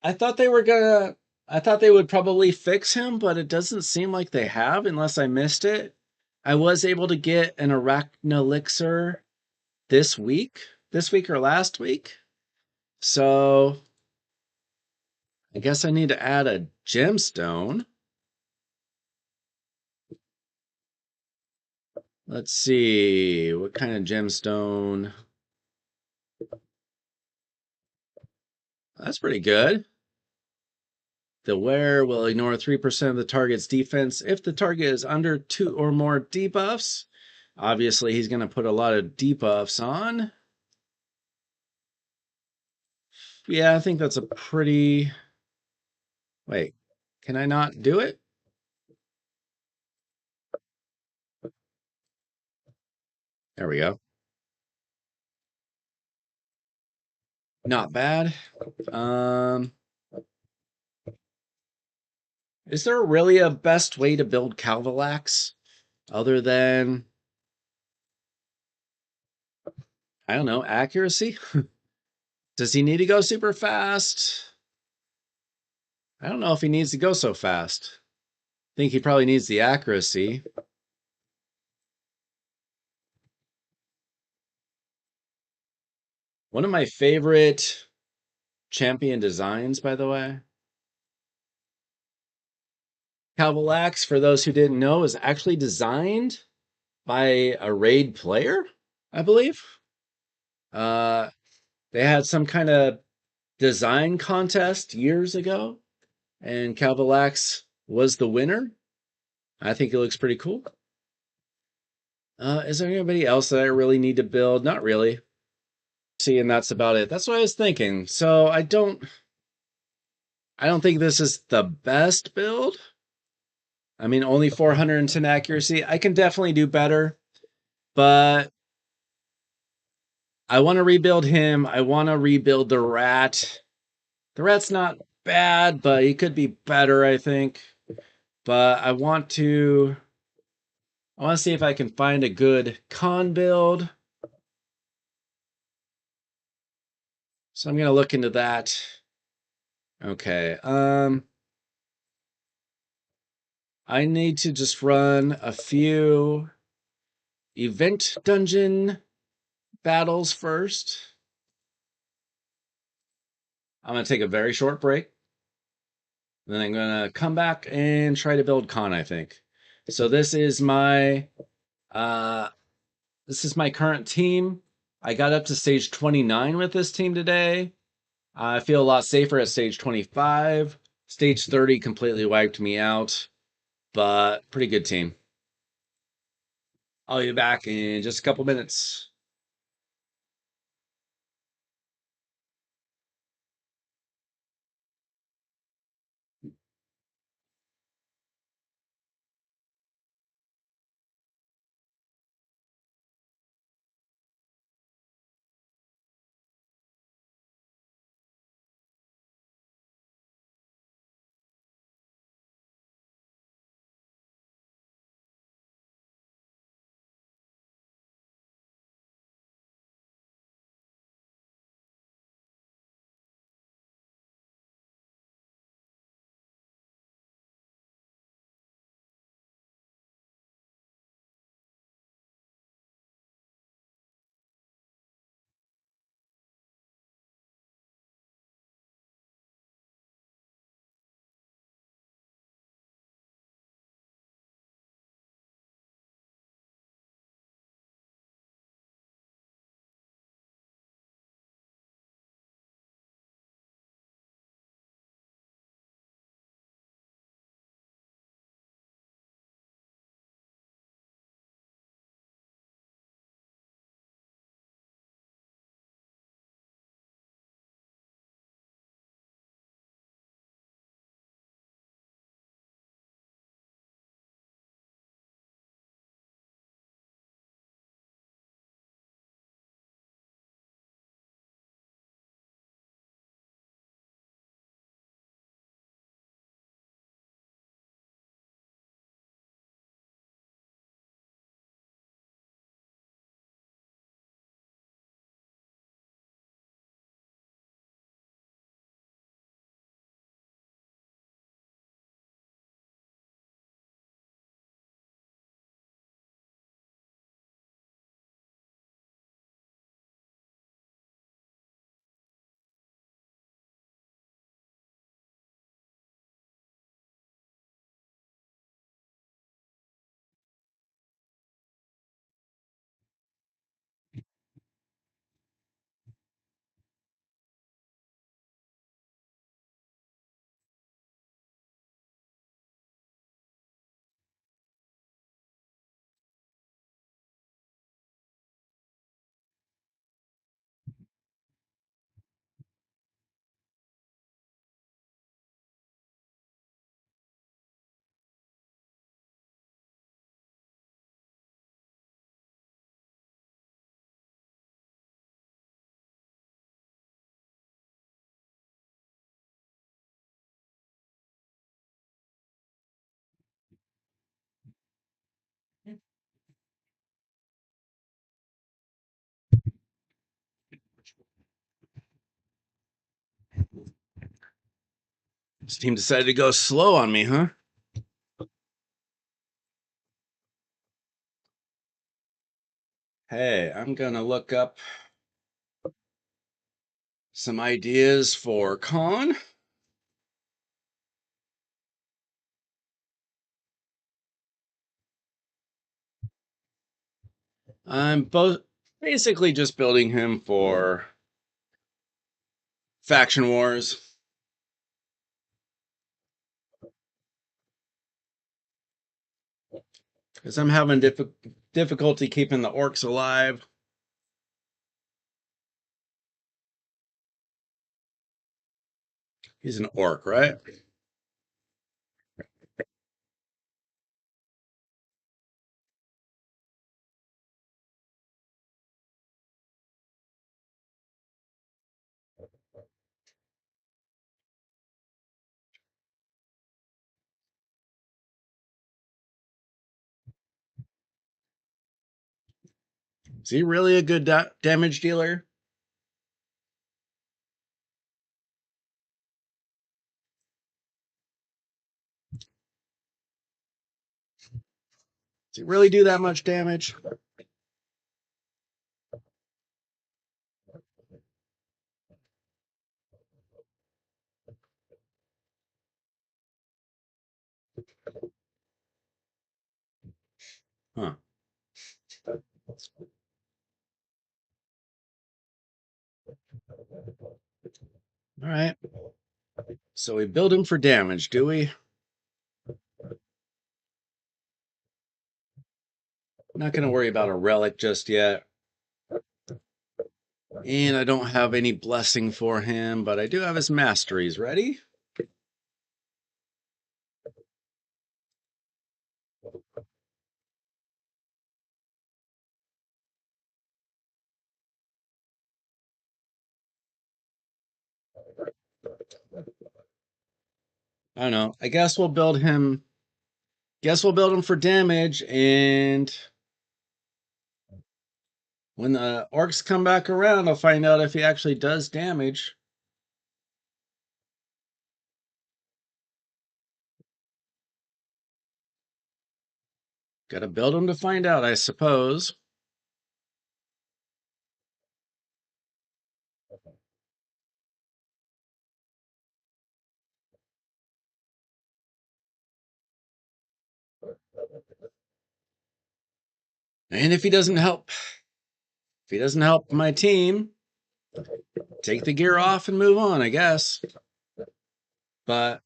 I thought they were gonna. I thought they would probably fix him, but it doesn't seem like they have, unless I missed it. I was able to get an Arachnelixir this week or last week. So I guess I need to add a gemstone. Let's see, what kind of gemstone? That's pretty good. The wearer will ignore 3% of the target's defense if the target is under 2 or more debuffs. Obviously, he's going to put a lot of debuffs on. Yeah, I think that's a pretty... Wait, can I not do it? There we go. Not bad. Um, is there really a best way to build Calvalax other than, I don't know, accuracy? Does he need to go super fast? I don't know if he needs to go so fast. I think he probably needs the accuracy. One of my favorite champion designs, by the way. Calvalax, for those who didn't know, is actually designed by a raid player, I believe. Uh, they had some kind of design contest years ago, and Calvalax was the winner. I think it looks pretty cool. Is there anybody else that I really need to build? Not really. See, and that's about it. That's what I was thinking. So I don't think this is the best build. I mean, only 410 accuracy. I can definitely do better, but I want to rebuild him. I want to rebuild the rat. The rat's not bad, but he could be better, I think. But I want to see if I can find a good con build. So I'm going to look into that. Okay. I need to just run a few event dungeon battles first. I'm going to take a very short break. Then I'm going to come back and try to build con, I think. So uh this is my current team. I got up to stage 29 with this team today. I feel a lot safer at stage 25. Stage 30 completely wiped me out, but pretty good team. I'll be back in just a couple minutes. This team decided to go slow on me, huh? Hey, I'm gonna look up some ideas for con. I'm both basically just building him for faction wars. Because I'm having difficulty keeping the orcs alive. He's an orc, right? Is he really a good damage dealer? Does he really do that much damage? Huh. All right. So we build him for damage, do we? Not going to worry about a relic just yet. And I don't have any blessing for him, but I do have his masteries. Ready? I don't know. I guess we'll build him. Guess we'll build him for damage, and when the orcs come back around, I'll find out if he actually does damage. Gotta build him to find out, I suppose. And if he doesn't help my team, take the gear off and move on, I guess. But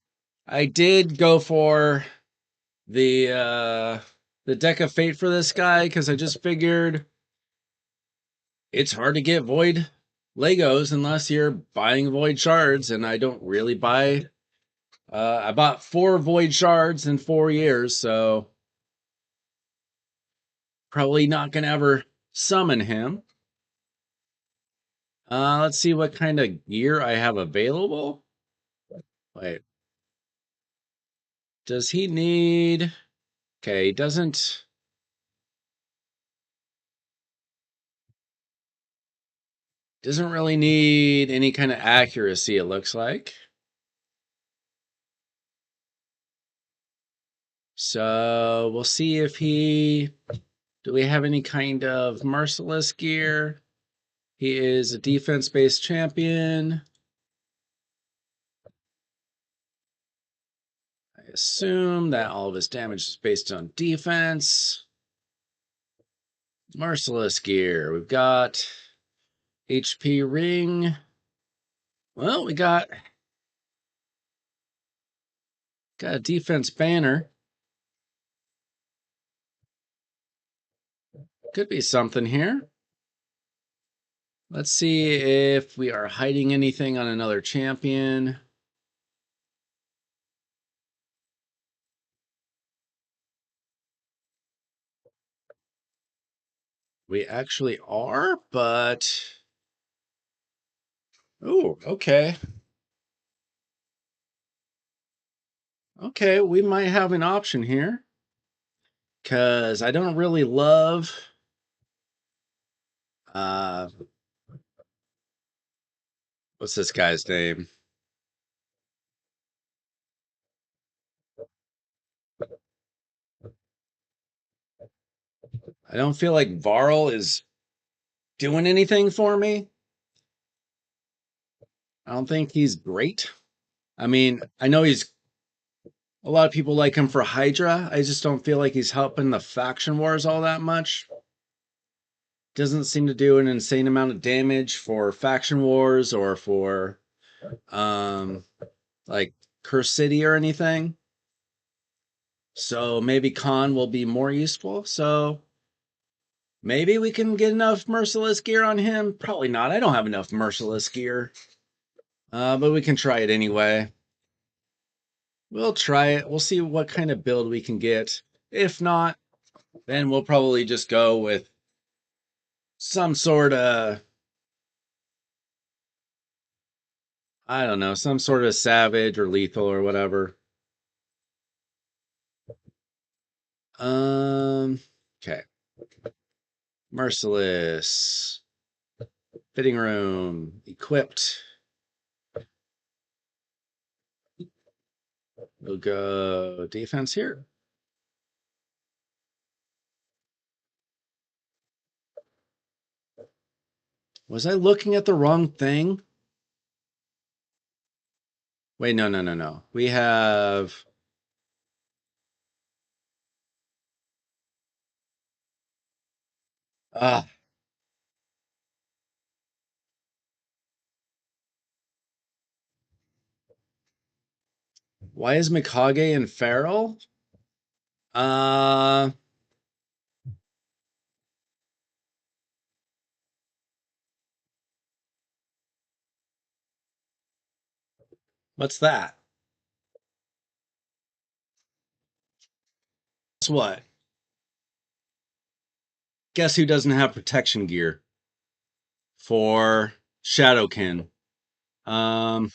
I did go for the deck of fate for this guy because I just figured it's hard to get void Legos unless you're buying void shards, and I don't really buy. I bought 4 void shards in 4 years, so probably not gonna ever summon him. Let's see what kind of gear I have available. Wait, does he need? Okay, he doesn't really need any kind of accuracy. It looks like. So we'll see if he. Do we have any kind of merciless gear? He is a defense-based champion. I assume that all of his damage is based on defense. Merciless gear. We've got HP ring. Well, we got a defense banner. Could be something here. Let's see if we are hiding anything on another champion. We actually are, but oh, okay. Okay, we might have an option here. Cause I don't really love uh what's this guy's name? I don't feel like Varl is doing anything for me. I don't think he's great. I mean, I know he's a lot of people like him for Hydra. I just don't feel like he's helping the faction wars all that much. Doesn't seem to do an insane amount of damage for faction wars or for um like Curse City or anything. So maybe Khan will be more useful. So maybe we can get enough merciless gear on him. Probably not. I don't have enough merciless gear. But we can try it anyway. We'll try it. We'll see what kind of build we can get. If not, then we'll probably just go with some sort of, I don't know, some sort of savage or lethal or whatever. Okay. Merciless. Fitting room. Equipped. We'll go defense here. Was I looking at the wrong thing? Wait, no, no, no, no. We have. Ah, why is Mikage and Feral? Uh, what's that? Guess what? Guess who doesn't have protection gear for Shadowkin? Um,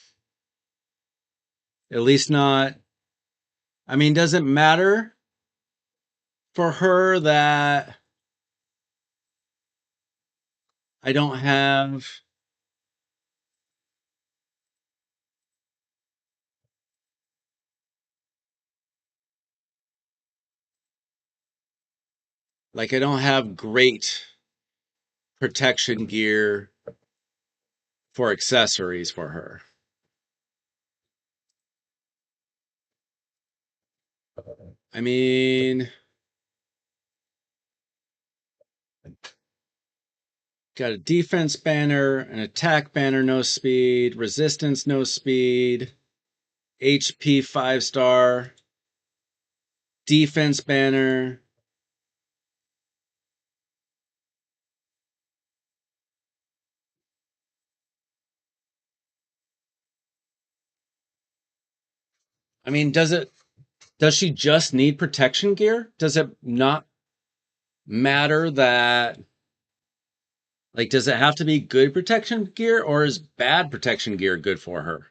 at least not. I mean, does it matter for her that I don't have? Like, I don't have great protection gear for accessories for her. I mean, got a defense banner, an attack banner, no speed, resistance, no speed, HP 5-star, defense banner. I mean, does she just need protection gear? Does it not matter that, like, does it have to be good protection gear or is bad protection gear good for her?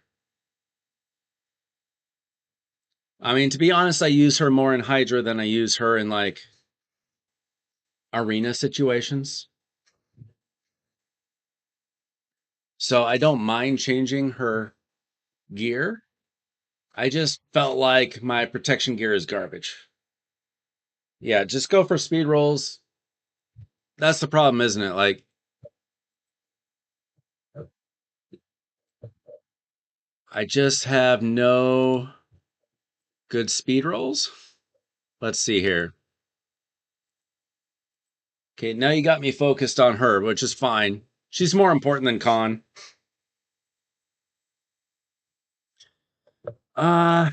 I mean, to be honest, I use her more in Hydra than I use her in like arena situations. So I don't mind changing her gear. I just felt like my protection gear is garbage. Yeah, just go for speed rolls. That's the problem, isn't it? Like, I just have no good speed rolls. Let's see here. Okay, now you got me focused on her, which is fine. She's more important than Khan. Uh,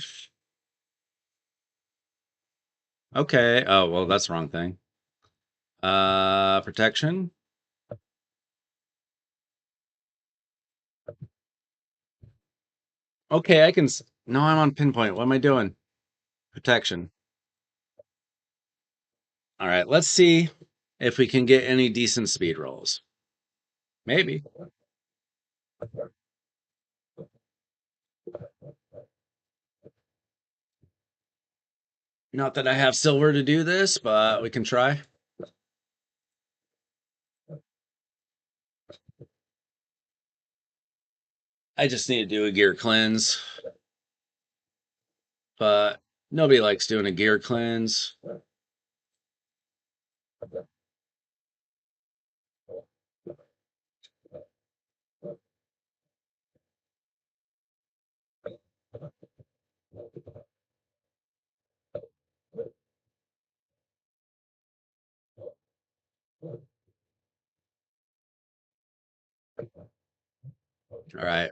okay. Oh, well, that's the wrong thing. Protection. Okay, I can. No, I'm on pinpoint. What am I doing? Protection. All right, let's see if we can get any decent speed rolls. Maybe. Not that I have silver to do this, but we can try. I just need to do a gear cleanse, but nobody likes doing a gear cleanse. All right.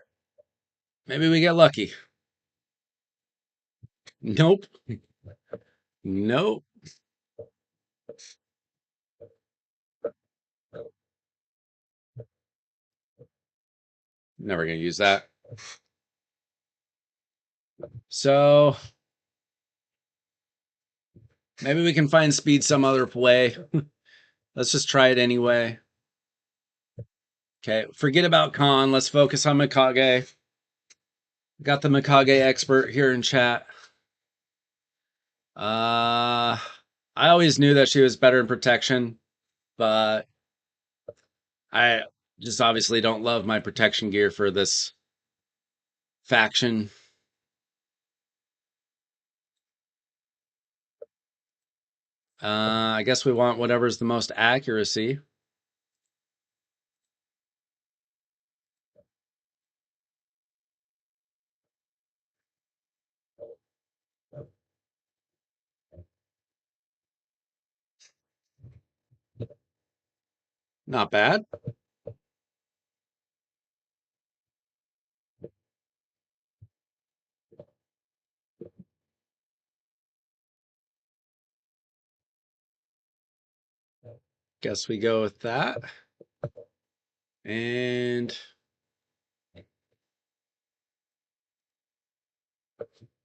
Maybe we get lucky. Nope. Nope. Never going to use that. So maybe we can find speed some other way. Let's just try it anyway. Okay, forget about Khan. Let's focus on Mikage. Got the Mikage expert here in chat. I always knew that she was better in protection, but I just obviously don't love my protection gear for this faction. I guess we want whatever's the most accuracy. Not bad. Guess we go with that. And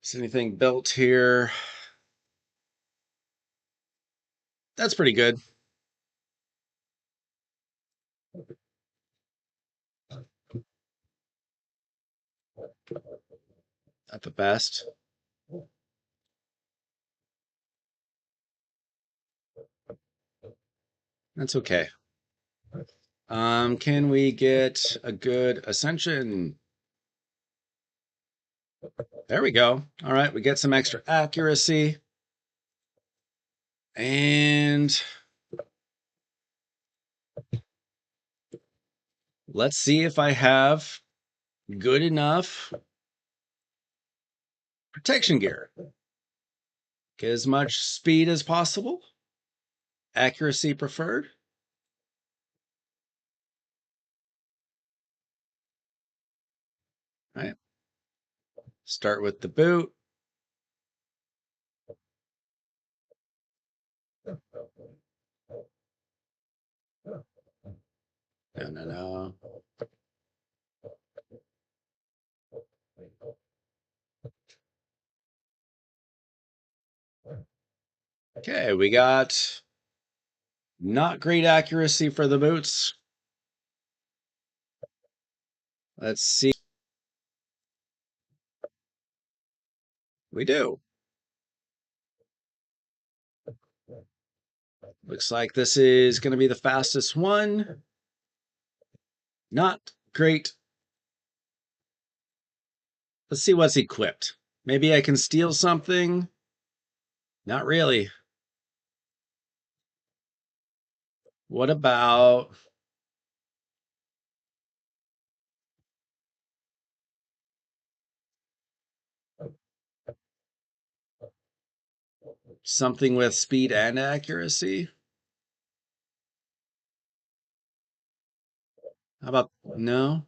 is anything built here? That's pretty good. At the best. That's okay. Can we get a good ascension? There we go. All right, we get some extra accuracy. And let's see if I have good enough protection gear. Get as much speed as possible. Accuracy preferred. All right. Start with the boot. No. Okay, we got not great accuracy for the boots. Let's see. We do. Looks like this is going to be the fastest one. Not great. Let's see what's equipped. Maybe I can steal something. Not really. What about something with speed and accuracy? How about no?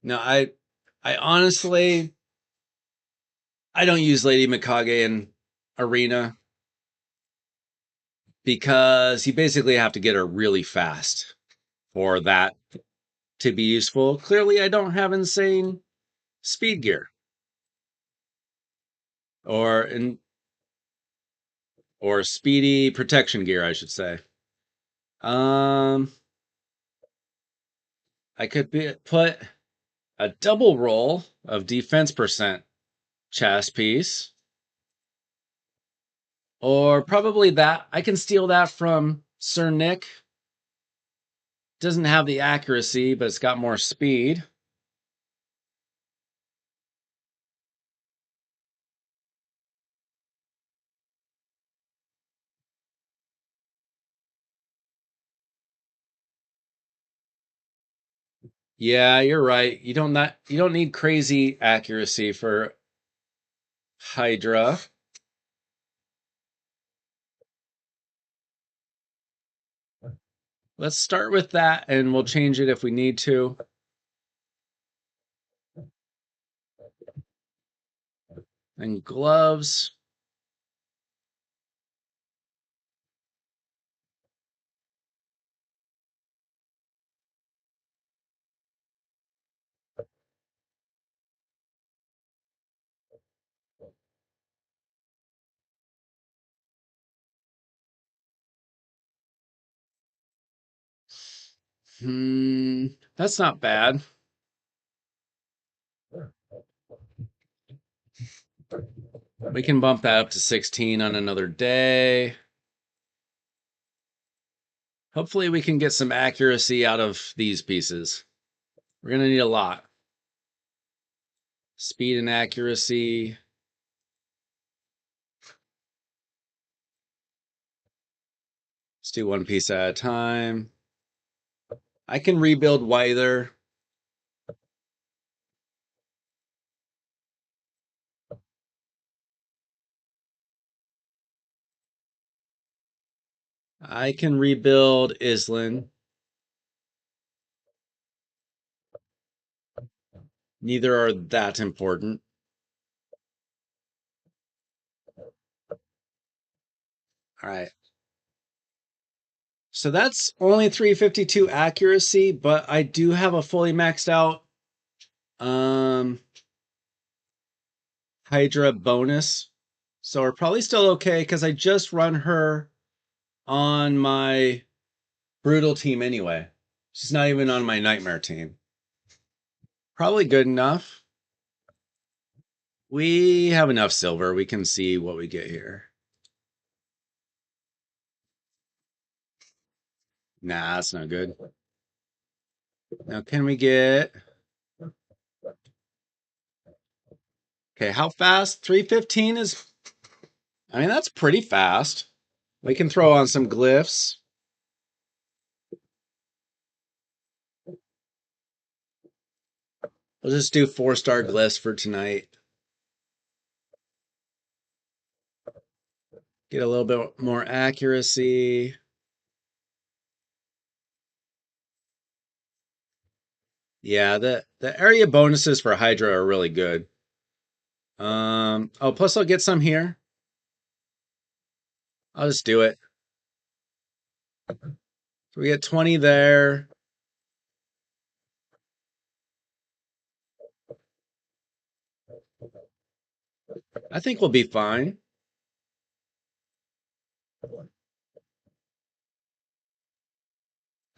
No, I honestly I don't use Lady Mikage in Arena because you basically have to get her really fast for that to be useful. Clearly I don't have insane speed gear. Or in or speedy protection gear, I should say. I could put a double roll of defense percent chest piece. Or probably that. I can steal that from Sir Nick. Doesn't have the accuracy, but it's got more speed. Yeah, you're right. You don't need crazy accuracy for Hydra. Let's start with that, and we'll change it if we need to. And gloves. That's not bad. We can bump that up to 16 on another day. Hopefully we can get some accuracy out of these pieces. We're going to need a lot. Speed and accuracy. Let's do one piece at a time. I can rebuild Wither. I can rebuild Islin. Neither are that important. All right. So that's only 352 accuracy, but I do have a fully maxed out Hydra bonus. So we're probably still okay because I just run her on my brutal team anyway. She's not even on my nightmare team. Probably good enough. We have enough silver. We can see what we get here. Nah, that's not good. Now, can we get... Okay, how fast? 315 is... I mean, that's pretty fast. We can throw on some glyphs. We'll just do 4-star glyphs for tonight. Get a little bit more accuracy. Yeah, the area bonuses for Hydra are really good. Oh, plus I'll get some here. I'll just do it. So we get 20 there. I think we'll be fine.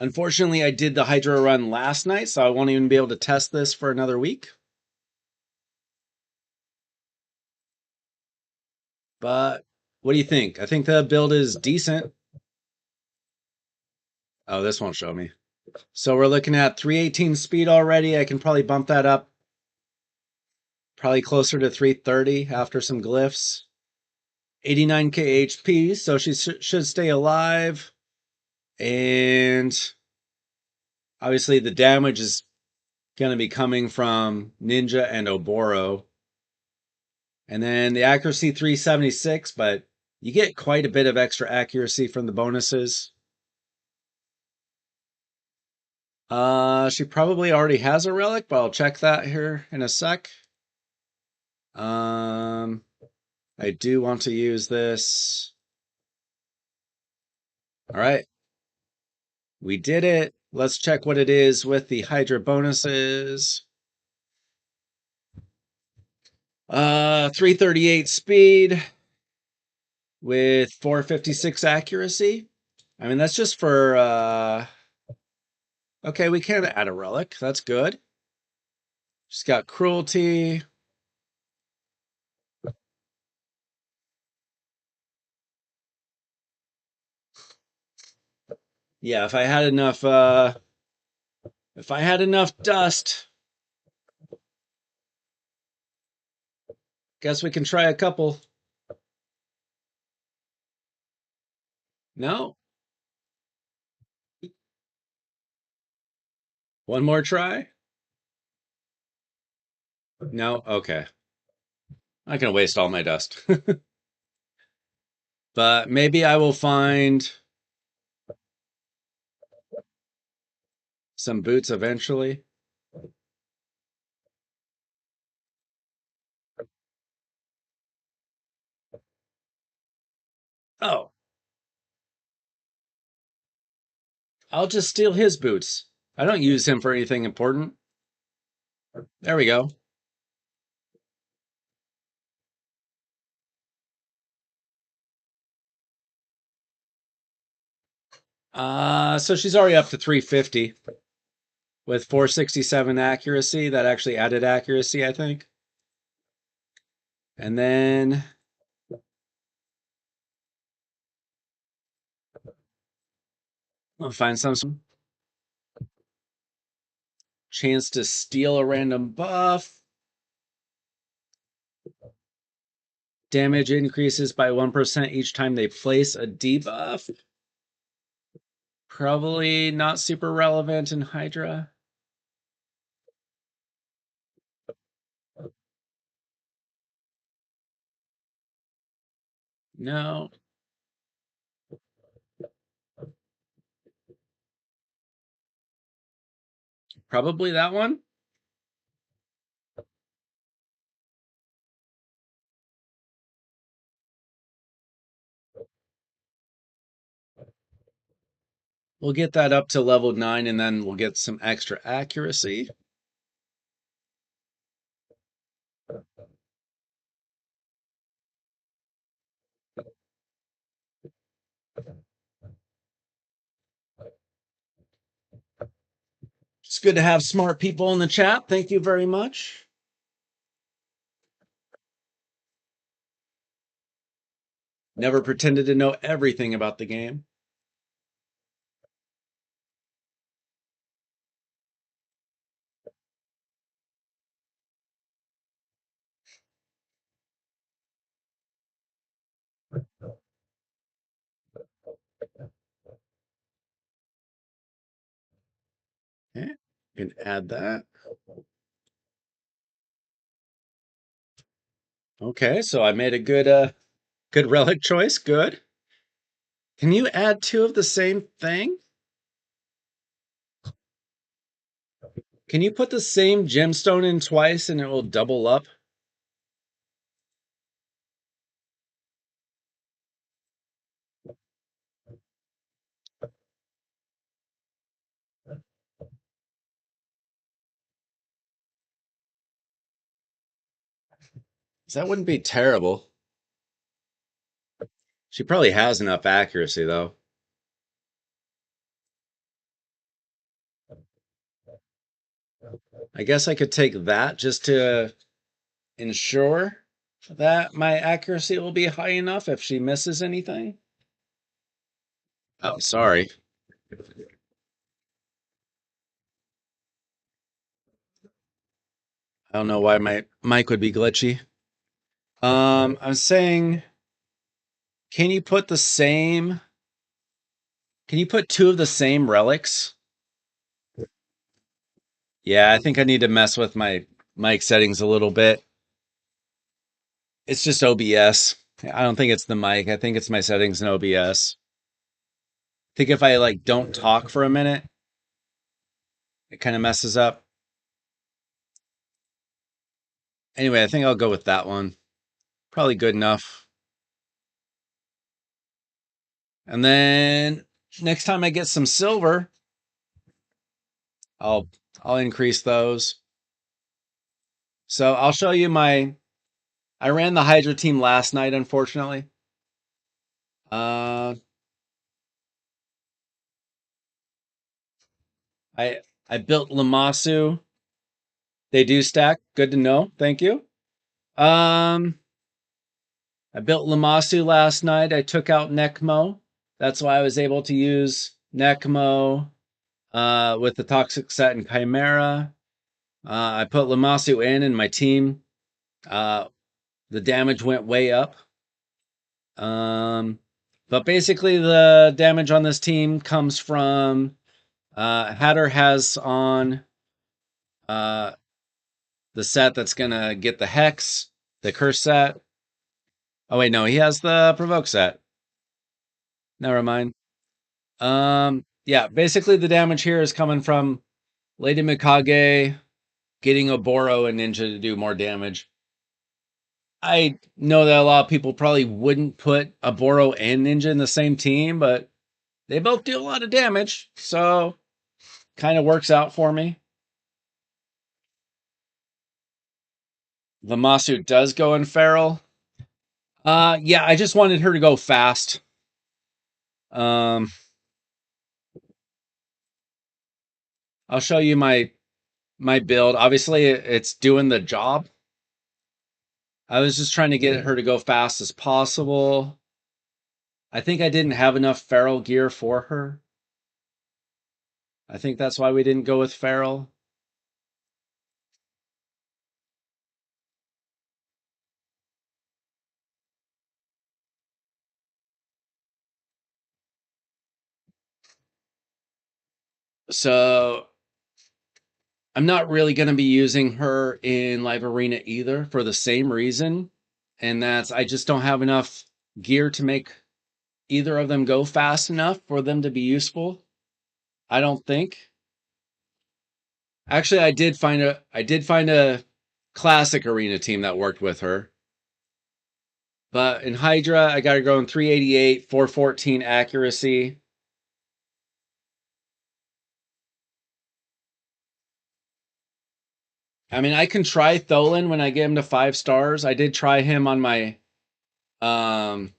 Unfortunately, I did the Hydra run last night, so I won't even be able to test this for another week. But what do you think? I think the build is decent. Oh, this won't show me. So we're looking at 318 speed already. I can probably bump that up. Probably closer to 330 after some glyphs. 89k HP, so she should stay alive. And obviously the damage is going to be coming from Ninja and Oboro. And then the accuracy 376, but you get quite a bit of extra accuracy from the bonuses. She probably already has a relic, but I'll check that here in a sec. I do want to use this. All right. We did it. Let's check what it is with the Hydra bonuses. 338 speed with 456 accuracy. I mean, that's just for, okay, we can add a relic. That's good. She's got cruelty. Yeah, if I had enough dust, guess we can try a couple. No? One more try? No? Okay. I'm not gonna waste all my dust. But maybe I will find some boots eventually. Oh, I'll just steal his boots. I don't use him for anything important. There we go. So she's already up to 350 with 467 accuracy. That actually added accuracy, I think. And then I'll find some chance to steal a random buff. Damage increases by 1% each time they place a debuff. Probably not super relevant in Hydra. No. Probably that one. We'll get that up to level 9 and then we'll get some extra accuracy. It's good to have smart people in the chat. Thank you very much. Never pretended to know everything about the game. Okay, you can add that. Okay, so I made a good relic choice. Good. Can you add 2 of the same thing? Can you put the same gemstone in twice and it will double up? That wouldn't be terrible. She probably has enough accuracy though. I guess I could take that just to ensure that my accuracy will be high enough if she misses anything. Oh, sorry. I don't know why my mic would be glitchy. I'm saying, can you put the same? Can you put 2 of the same relics? Yeah, I think I need to mess with my mic settings a little bit. It's just OBS. I don't think it's the mic. I think it's my settings in OBS. I think if I like don't talk for a minute, it kind of messes up. Anyway, I think I'll go with that one. Probably good enough. And then next time I get some silver, I'll increase those. So I'll show you I ran the Hydra team last night, unfortunately. I I built Lamasu. They do stack. Good to know. Thank you. I built Lamasu last night. I took out Necmo. That's why I was able to use Necmo with the Toxic Set and Chimera. I put Lamasu in my team. The damage went way up. But basically, the damage on this team comes from Hatter has on the set that's gonna get the Hex, the Curse set. Oh wait, no, he has the Provoke set. Never mind. Yeah, basically the damage here is coming from Lady Mikage getting a Boro and Ninja to do more damage. I know that a lot of people probably wouldn't put a Boro and Ninja in the same team, but they both do a lot of damage, so kind of works out for me. Lamasu does go in feral. Yeah, I just wanted her to go fast. Um, I'll show you my build. Obviously, it's doing the job. I was just trying to get her to go fast as possible. I think I didn't have enough feral gear for her. I think that's why we didn't go with feral. So I'm not really going to be using her in live arena either for the same reason. And that's I just don't have enough gear to make either of them go fast enough for them to be useful. I don't think. Actually, I did find a classic arena team that worked with her. But in Hydra, I got her going 388, 414 accuracy. I mean, I can try Tholin when I get him to 5 stars. I did try him on my um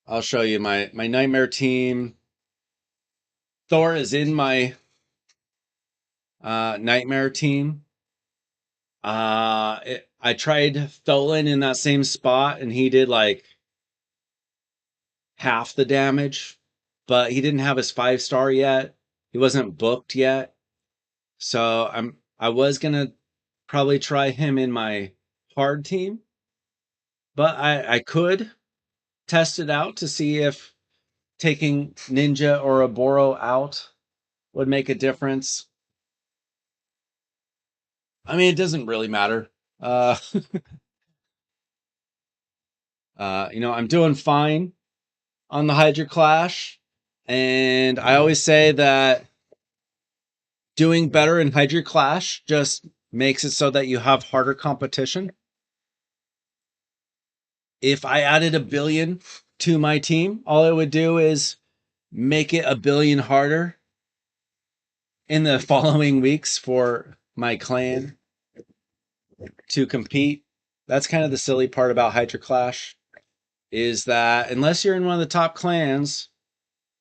I'll show you my nightmare team. Thor is in my nightmare team. I tried Tholin in that same spot and he did like half the damage, but he didn't have his 5 star yet. He wasn't booked yet. So I was gonna probably try him in my hard team, but I could test it out to see if taking Ninja or a Boro out would make a difference. I mean, it doesn't really matter. Uh, I'm doing fine on the Hydra Clash, and I always say that doing better in Hydra Clash just makes it so that you have harder competition. If I added a billion to my team, all it would do is make it a billion harder in the following weeks for my clan to compete. That's kind of the silly part about Hydra Clash is that unless you're in one of the top clans,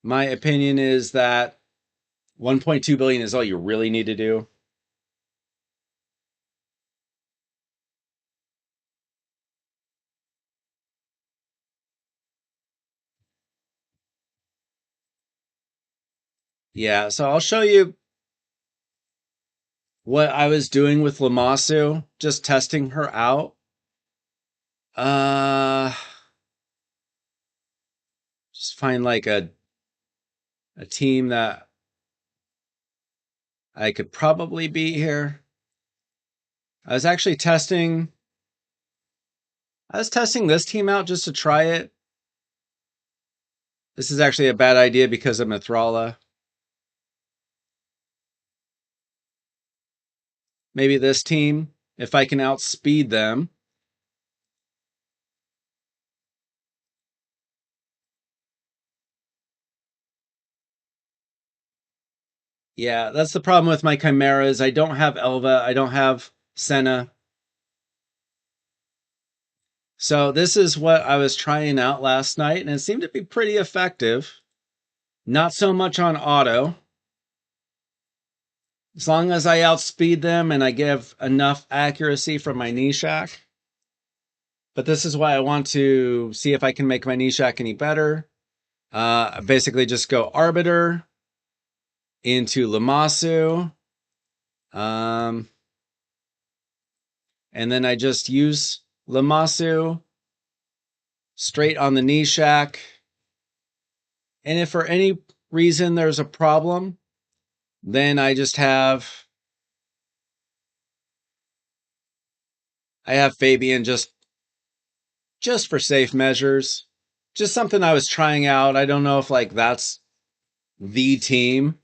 my opinion is that 1.2 billion is all you really need to do. Yeah, so I'll show you what I was doing with Lamasu, just testing her out. Uh just find like a team that I could probably beat here. I was actually testing this team out just to try it. This is actually a bad idea because of Mithrala. Maybe this team, if I can outspeed them. Yeah, that's the problem with my Chimeras. I don't have Elva. I don't have Senna. So this is what I was trying out last night, and it seemed to be pretty effective. Not so much on auto. As long as I outspeed them and I give enough accuracy from my Nishak. But this is why I want to see if I can make my Nishak any better. Basically just go Arbiter into Lamasu. And then I just use Lamasu straight on the Nishak. And if for any reason there's a problem, then I have Fabian just for safe measures. Just something I was trying out. I don't know if like that's the team.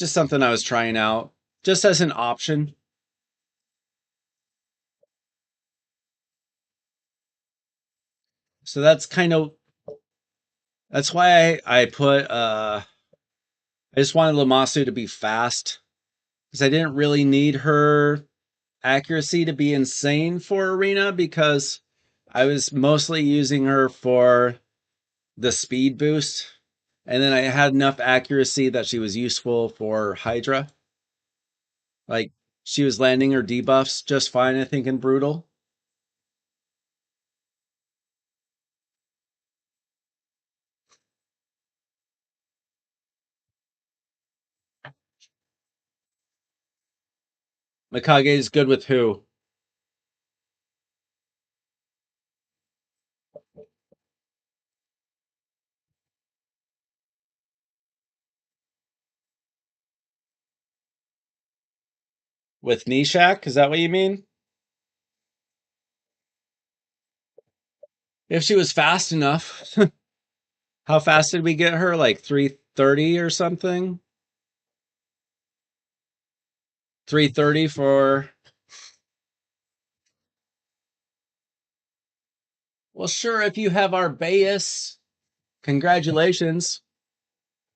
just something I was trying out, just as an option. So that's why I put I just wanted Lamasu to be fast because I didn't really need her accuracy to be insane for arena because I was mostly using her for the speed boost. And then I had enough accuracy that she was useful for Hydra. Like she was landing her debuffs just fine, I think, in Brutal. Mikage is good with who? With Nishak? Is that what you mean? If she was fast enough. How fast did we get her? Like 330 or something? 330 for. Well, sure, if you have Arbaeus, congratulations.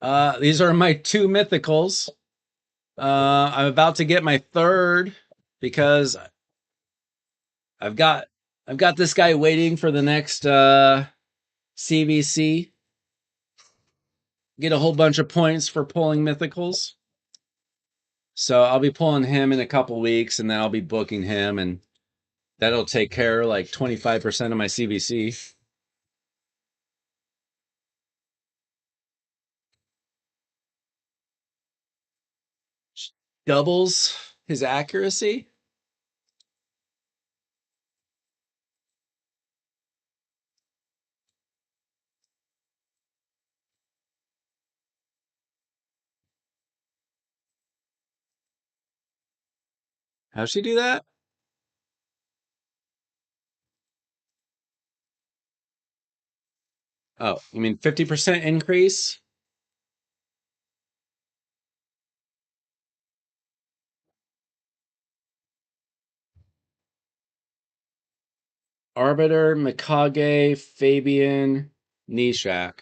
These are my two mythicals. I'm about to get my third because I've got I've got this guy waiting for the next CVC. Get a whole bunch of points for pulling mythicals. So I'll be pulling him in a couple weeks, and then I'll be booking him, and that'll take care of like 25% of my CVC. Doubles his accuracy. How'd she do that? Oh, you mean 50% increase? Arbiter, Mikage, Fabian, Nishak.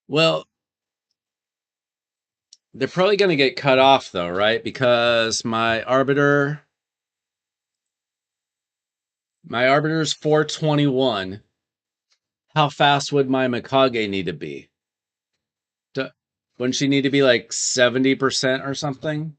Well, they're probably going to get cut off though, right? Because my Arbiter's 421. How fast would my Mikage need to be? Do, wouldn't she need to be like 70% or something?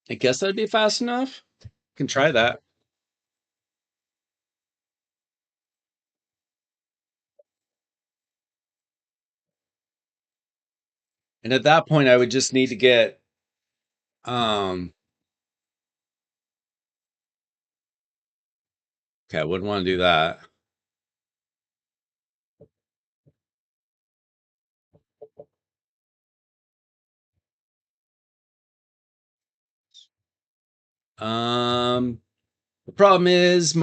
I guess that'd be fast enough. Can try that. And at that point, I would just need to get um. Okay, I wouldn't want to do that. Um, the problem is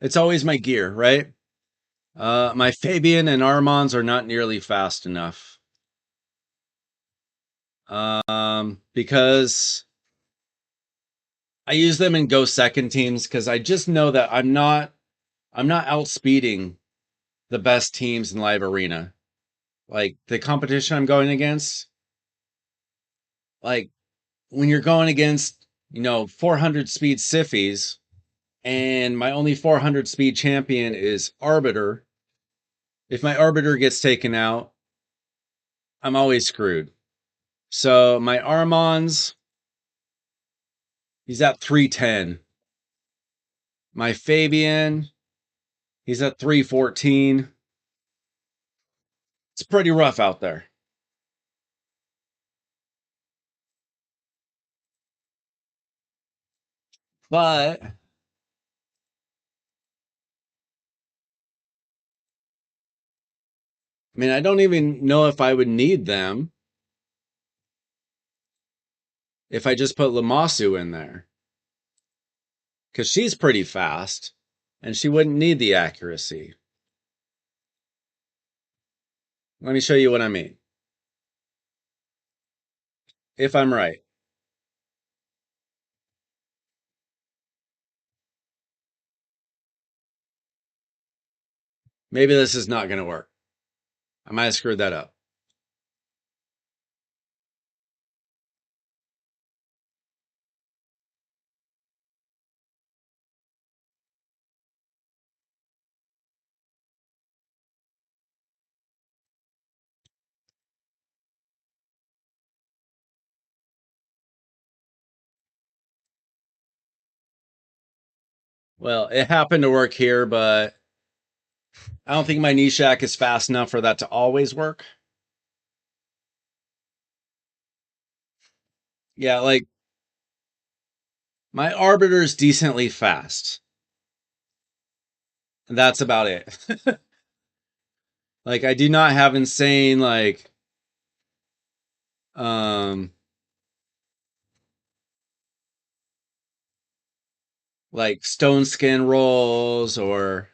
it's always my gear, right? My Fabian and Armands are not nearly fast enough. Because I use them in go second teams because I just know that I'm not outspeeding the best teams in live arena. Like the competition I'm going against, like when you're going against, 400 speed Siffies, and my only 400 speed champion is Arbiter. If my Arbiter gets taken out, I'm always screwed. So my Armands, he's at 310. My Fabian, he's at 314. It's pretty rough out there. But I mean, I don't even know if I would need them if I just put Lamasu in there. Because she's pretty fast, and she wouldn't need the accuracy. Let me show you what I mean. If I'm right. Maybe this is not going to work. I might have screwed that up. Well, it happened to work here, but I don't think my Nishak is fast enough for that to always work. Yeah, like my Arbiter is decently fast. And that's about it. Like I do not have insane um like stone skin rolls or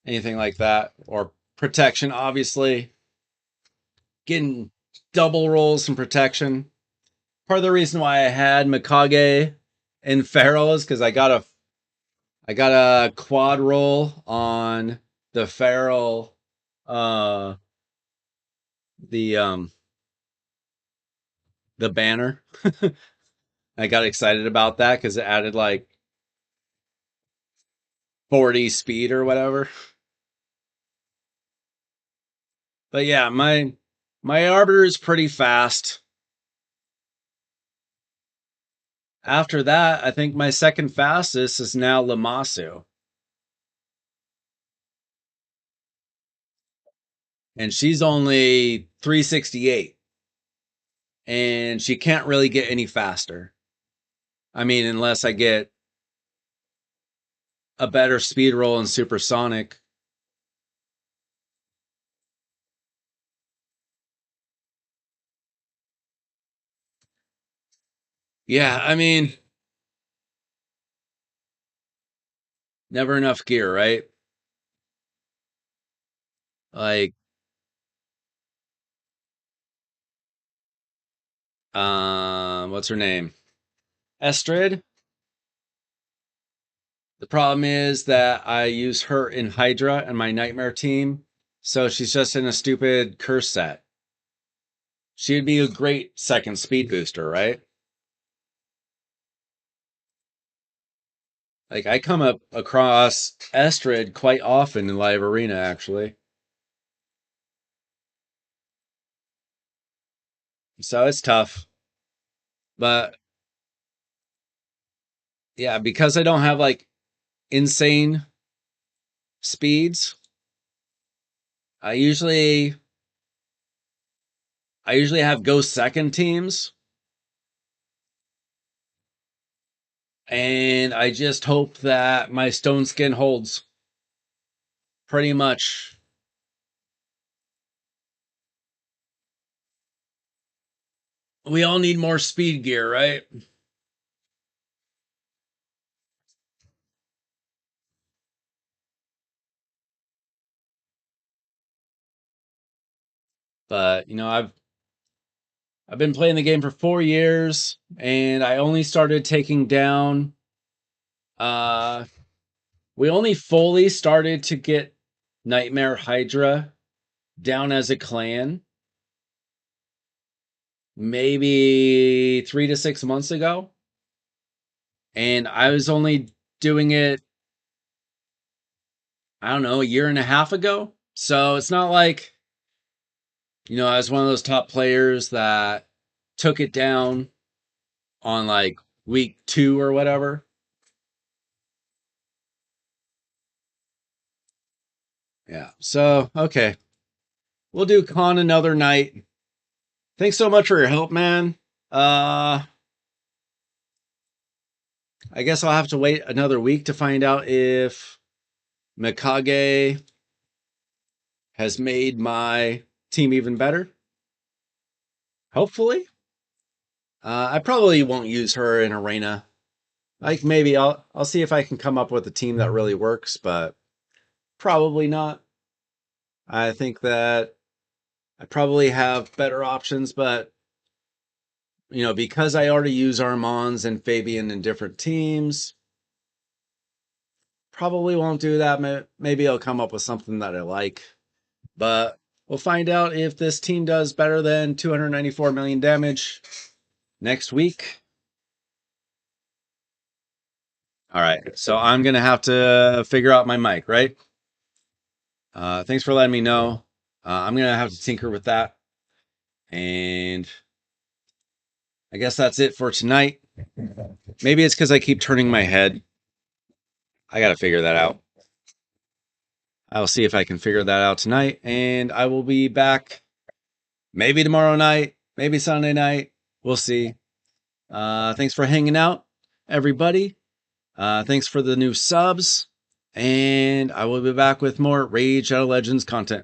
anything like that, or protection, obviously. Getting double rolls and protection. Part of the reason why I had Mikage and Feral is because I got a quad roll on the Feral, uh the the banner. I got excited about that because it added like 40 speed or whatever. But yeah, my Arbiter is pretty fast. After that, I think my second fastest is now Lamasu. And she's only 368. And she can't really get any faster. I mean, unless I get a better speed roll in supersonic. Yeah, I mean, never enough gear, right? Like, what's her name? Estrid. The problem is that I use her in Hydra and my Nightmare team, so she's just in a stupid curse set. She'd be a great second speed booster, right? Like I come up across Estrid quite often in live arena, actually. So it's tough. But yeah, because I don't have like insane speeds, I usually I usually have go second teams, and I just hope that my stone skin holds pretty much. We all need more speed gear, right? But I've been playing the game for 4 years, and I only started taking down. Uh, we only fully started to get Nightmare Hydra down as a clan maybe 3 to 6 months ago, and I was only doing it, I don't know, a year and a half ago. So it's not like I was one of those top players that took it down on like week 2 or whatever. Yeah. So, okay. We'll do con another night. Thanks so much for your help, man. Uh I guess I'll have to wait another week to find out if Mikage has made my team even better. Hopefully. I probably won't use her in Arena. Like maybe I'll see if I can come up with a team that really works, but probably not. I think that I probably have better options, but because I already use Armands and Fabian in different teams, probably won't do that. Maybe I'll come up with something that I like, but we'll find out if this team does better than 294 million damage next week. All right, so I'm gonna have to figure out my mic, right? Thanks for letting me know. I'm gonna have to tinker with that, and I guess that's it for tonight. Maybe it's because I keep turning my head. I gotta figure that out. I'll see if I can figure that out tonight, and I will be back maybe tomorrow night, maybe Sunday night. We'll see. Thanks for hanging out, everybody. Thanks for the new subs, and I will be back with more Rage Out of Legends content.